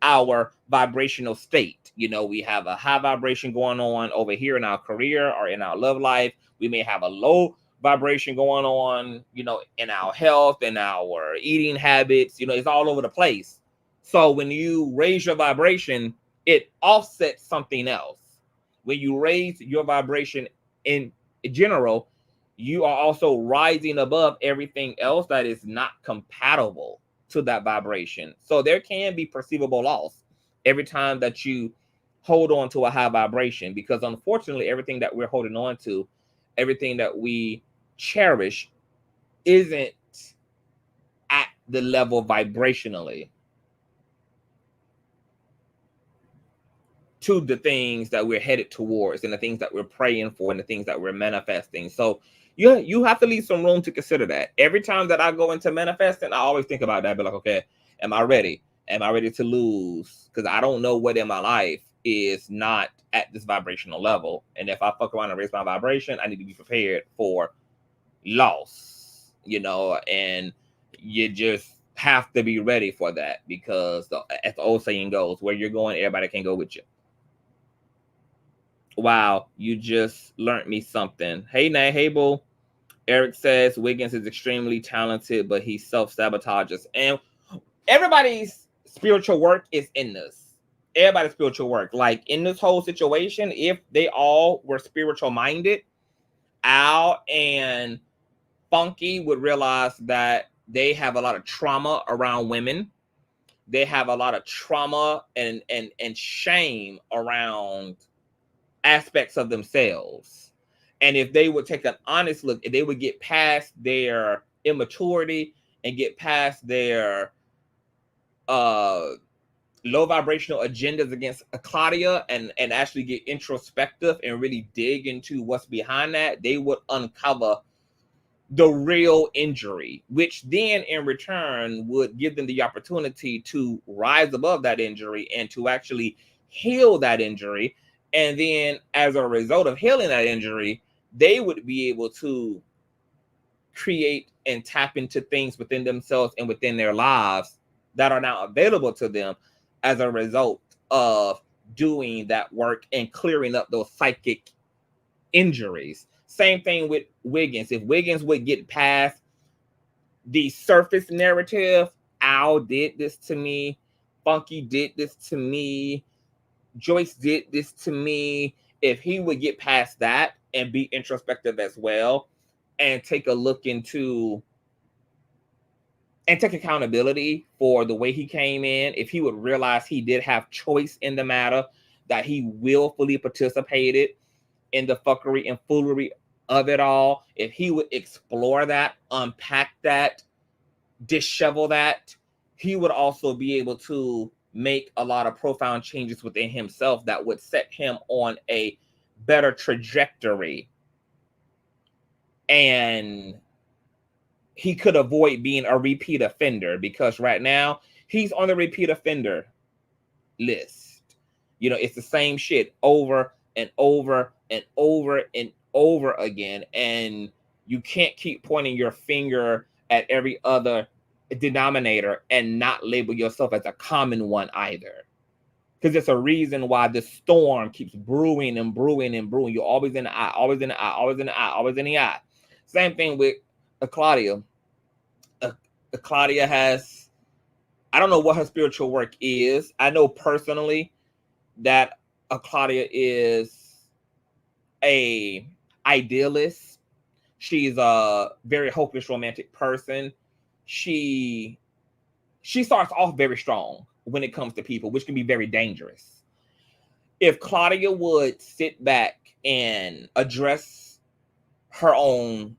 our vibrational state. We have a high vibration going on over here in our career or in our love life. We may have a low vibration going on, in our health and our eating habits. It's all over the place. So when you raise your vibration, it offsets something else. When you raise your vibration in general, you are also rising above everything else that is not compatible to that vibration. So there can be perceivable loss every time that you hold on to a high vibration, because unfortunately, everything that we're holding on to, everything that we cherish, isn't at the level vibrationally to the things that we're headed towards and the things that we're praying for and the things that we're manifesting. So you have to leave some room to consider that. Every time that I go into manifesting, I always think about that. Be like, okay, am I ready? Am I ready to lose? Because I don't know what in my life is not at this vibrational level. And if I fuck around and raise my vibration, I need to be prepared for loss, and you just have to be ready for that, because as the old saying goes, where you're going, everybody can go with you. Wow, you just learned me something. Hey, Nay, hey, boo. Eric says Wiggins is extremely talented, but he self-sabotages. And everybody's spiritual work is in this. Everybody's spiritual work. Like in this whole situation, if they all were spiritual minded, Al and Funky would realize that they have a lot of trauma around women. They have a lot of trauma and shame around aspects of themselves. And if they would take an honest look, if they would get past their immaturity and get past their low vibrational agendas against Claudia and actually get introspective and really dig into what's behind that, they would uncover the real injury, which then in return would give them the opportunity to rise above that injury and to actually heal that injury. And then as a result of healing that injury, they would be able to create and tap into things within themselves and within their lives that are now available to them as a result of doing that work and clearing up those psychic injuries. Same thing with Wiggins. If Wiggins would get past the surface narrative, Al did this to me, Funky did this to me, Joyce did this to me. If he would get past that and be introspective as well and take a look into and take accountability for the way he came in, if he would realize he did have choice in the matter, that he willfully participated in the fuckery and foolery of it all, if he would explore that, unpack that, dishevel that, he would also be able to make a lot of profound changes within himself that would set him on a better trajectory. And he could avoid being a repeat offender, because right now he's on the repeat offender list. It's the same shit over and over and over again, and you can't keep pointing your finger at every other denominator and not label yourself as a common one either. Because there's a reason why the storm keeps brewing and brewing and brewing. You're always in the eye, always in the eye, always in the eye, always in the eye. Same thing with Claudia. Claudia has, I don't know what her spiritual work is. I know personally that Claudia is a idealist. She's a very hopeless romantic person. She starts off very strong when it comes to people, which can be very dangerous. If Claudia would sit back and address her own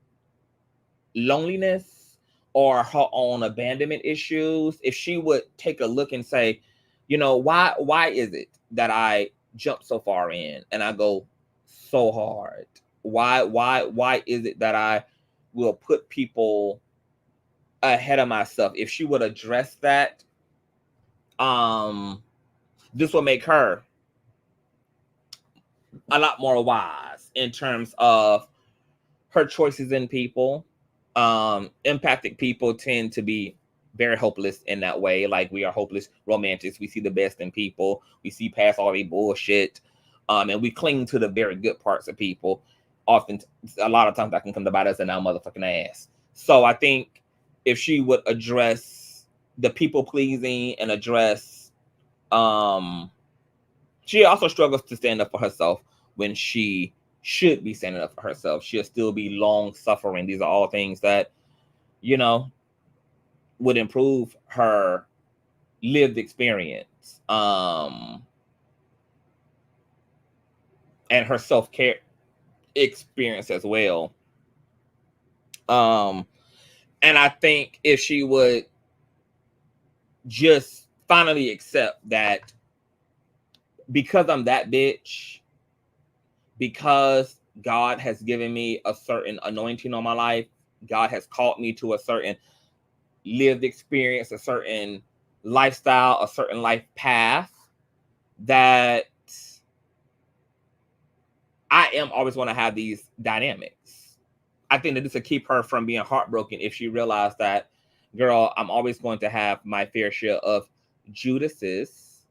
loneliness or her own abandonment issues, if she would take a look and say, you know, why is it that I jump so far in and I go so hard? Why is it that I will put people ahead of myself? If she would address that, this will make her a lot more wise in terms of her choices in people. Empathic people tend to be very hopeless in that way. Like, we are hopeless romantics. We see the best in people. We see past all the bullshit. And we cling to the very good parts of people. Often, a lot of times that can come to bite us in our motherfucking ass. So I think if she would address the people pleasing and address, she also struggles to stand up for herself when she should be standing up for herself. She'll still be long suffering. These are all things that, you know, would improve her lived experience, and her self-care experience as well. And I think if she would just finally accept that because I'm that bitch, because God has given me a certain anointing on my life, God has called me to a certain lived experience, a certain lifestyle, a certain life path, that I am always going to have these dynamics. I think that this will keep her from being heartbroken if she realized that, girl, I'm always going to have my fair share of Judases.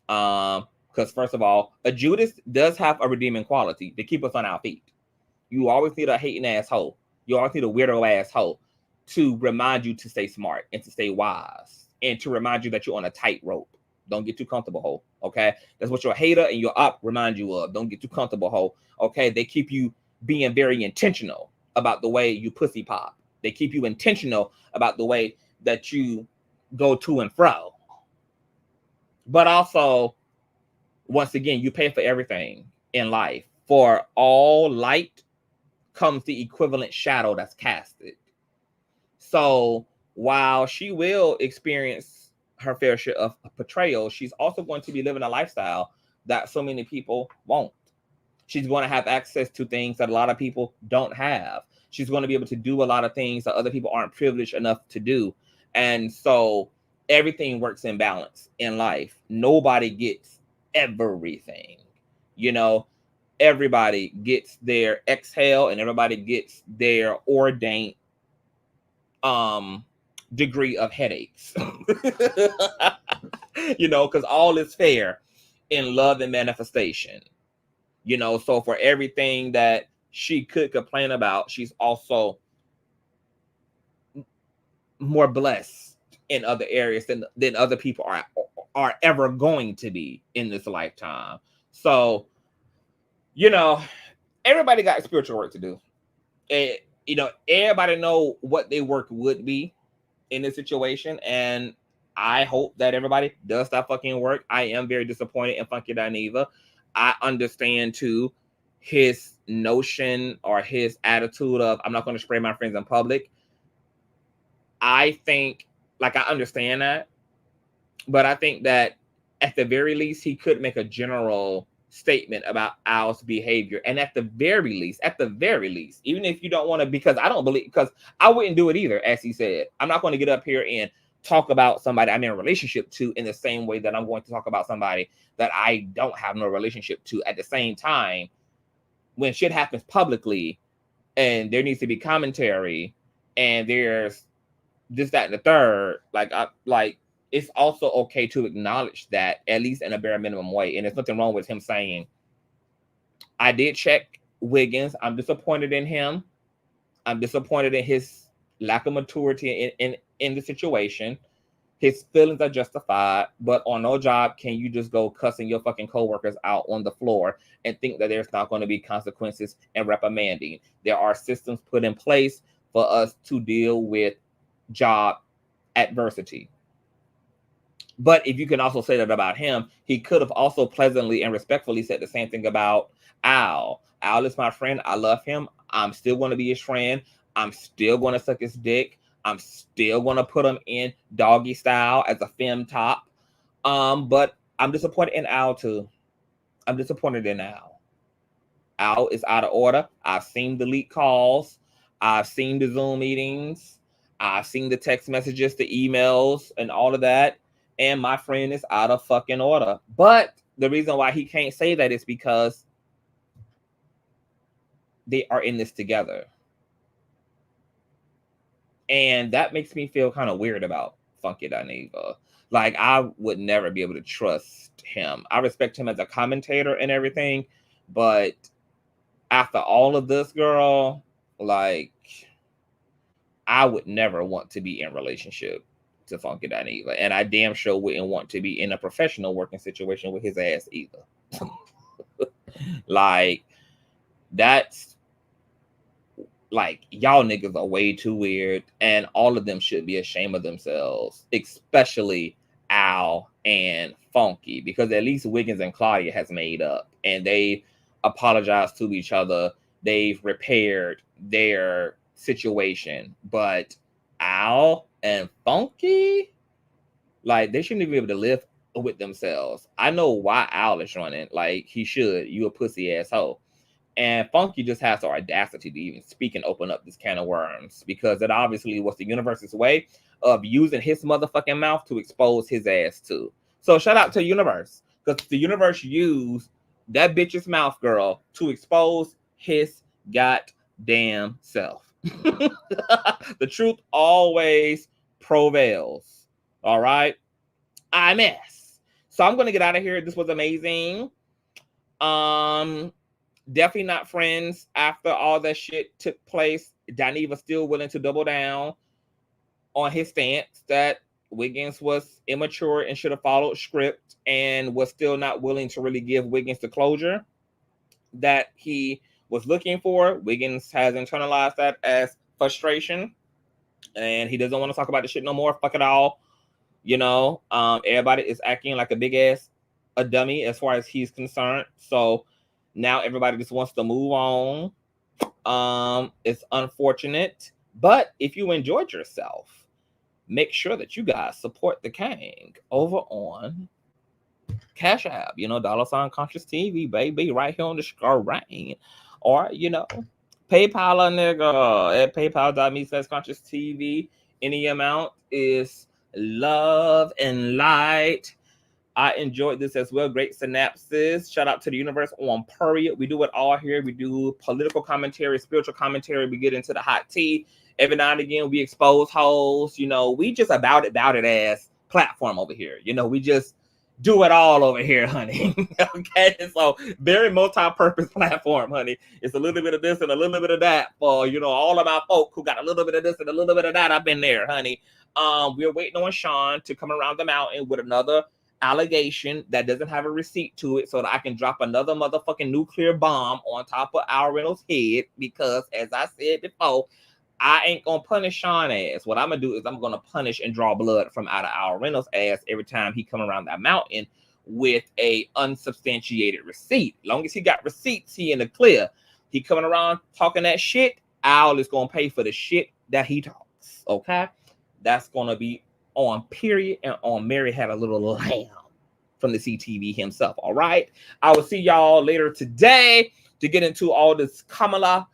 Because first of all, a Judas does have a redeeming quality to keep us on our feet. You always need a hating asshole. You always need a weirdo asshole to remind you to stay smart and to stay wise and to remind you that you're on a tightrope. Don't get too comfortable, ho. Okay, that's what your hater and your op remind you of. Don't get too comfortable, ho. Okay, they keep you being very intentional about the way you pussy pop. They keep you intentional about the way that you go to and fro. But also, once again, you pay for everything in life. For all light comes the equivalent shadow that's casted. So while she will experience her fair share of betrayal, she's also going to be living a lifestyle that so many people won't. She's going to have access to things that a lot of people don't have. She's going to be able to do a lot of things that other people aren't privileged enough to do. And so everything works in balance in life. Nobody gets everything. You know, everybody gets their exhale and everybody gets their ordained degree of headaches. You know, because all is fair in love and manifestation. You know, so for everything that she could complain about, she's also more blessed in other areas than other people are ever going to be in this lifetime. So, you know, everybody got spiritual work to do. And, you know, everybody know what their work would be in this situation. And I hope that everybody does that fucking work. I am very disappointed in Funky Dineva. I understand too his notion or his attitude of, I'm not going to spray my friends in public. I think, like, I understand that, but I think that at the very least, he could make a general statement about Al's behavior. And at the very least, even if you don't want to, because I don't believe, because I wouldn't do it either, as he said. I'm not going to get up here and talk about somebody I'm in a relationship to in the same way that I'm going to talk about somebody that I don't have no relationship to. At the same time, when shit happens publicly and there needs to be commentary and there's this, that, and the third, like it's also okay to acknowledge that, at least in a bare minimum way. And there's nothing wrong with him saying, I did check Wiggins. I'm disappointed in him. I'm disappointed in his lack of maturity in the situation. His feelings are justified, but on no job can you just go cussing your fucking coworkers out on the floor and think that there's not going to be consequences and reprimanding. There are systems put in place for us to deal with job adversity. But if you can also say that about him, he could have also pleasantly and respectfully said the same thing about Al. Al is my friend. I love him. I'm still going to be his friend. I'm still going to suck his dick. I'm still going to put him in doggy style as a femme top. But I'm disappointed in Al too. I'm disappointed in Al. Al is out of order. I've seen the leak calls. I've seen the Zoom meetings. I've seen the text messages, the emails, and all of that. And my friend is out of fucking order. But the reason why he can't say that is because they are in this together. And that makes me feel kind of weird about Funky Dineva. Like, I would never be able to trust him. I respect him as a commentator and everything. But after all of this, girl, like, I would never want to be in a relationship to Funky Dineva, and I damn sure wouldn't want to be in a professional working situation with his ass either. Like, that's like, y'all niggas are way too weird, and all of them should be ashamed of themselves, especially Al and Funky, because at least Wiggins and Claudia has made up and they apologized to each other. They've repaired their situation, but Al and Funky, like, they shouldn't even be able to live with themselves. I know why Al is running. Like, he should. You a pussy asshole. And Funky just has the audacity to even speak and open up this can of worms, because it obviously was the universe's way of using his motherfucking mouth to expose his ass too. So shout out to the universe, because the universe used that bitch's mouth, girl, to expose his goddamn self. The truth always prevails. All right. I miss. So I'm gonna get out of here. This was amazing. Definitely not friends after all that shit took place. Dineva still willing to double down on his stance that Wiggins was immature and should have followed script, and was still not willing to really give Wiggins the closure that he was looking for. Wiggins has internalized that as frustration, and he doesn't want to talk about the shit no more. Fuck it all. You know, everybody is acting like a big ass a dummy as far as he's concerned. So now everybody just wants to move on. It's unfortunate, but if you enjoyed yourself, make sure that you guys support the king over on Cash App, you know, $ Consciouztv, baby, right here on the screen. Or, you know, PayPal a nigga at paypal.me/Consciouztv. Any amount is love and light. I enjoyed this as well. Great synapses. Shout out to the universe on period. We do it all here. We do political commentary, spiritual commentary. We get into the hot tea. Every now and again, we expose hoes. You know, we just about it ass platform over here. You know, we just do it all over here, honey. Okay, so very multi-purpose platform, honey. It's a little bit of this and a little bit of that for, you know, all of my folk who got a little bit of this and a little bit of that. I've been there, honey. We're waiting on Sean to come around the mountain with another allegation that doesn't have a receipt to it, so that I can drop another motherfucking nuclear bomb on top of Al Reynolds' head, because as I said before, I ain't gonna punish Sean ass. What I'm gonna do is I'm gonna punish and draw blood from out of Al Reynolds' ass every time he come around that mountain with a unsubstantiated receipt. Long as he got receipts, he in the clear. He coming around talking that shit, Al is gonna pay for the shit that he talks. Okay, that's gonna be on period, and on Mary Had a Little Lamb from the CTV himself. All right, I will see y'all later today to get into all this Kamala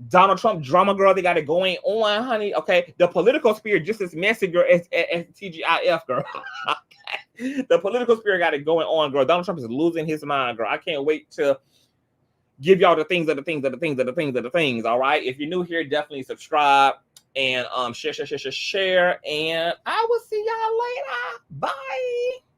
Donald Trump drama, girl. They got it going on, honey. Okay, the political spirit just as messy, girl, as TGIF, girl. Okay, the political spirit got it going on, girl. Donald Trump is losing his mind, girl. I can't wait to give y'all the things of the things of the things of the things of the things. All right. If you're new here, definitely subscribe and share. And I will see y'all later. Bye.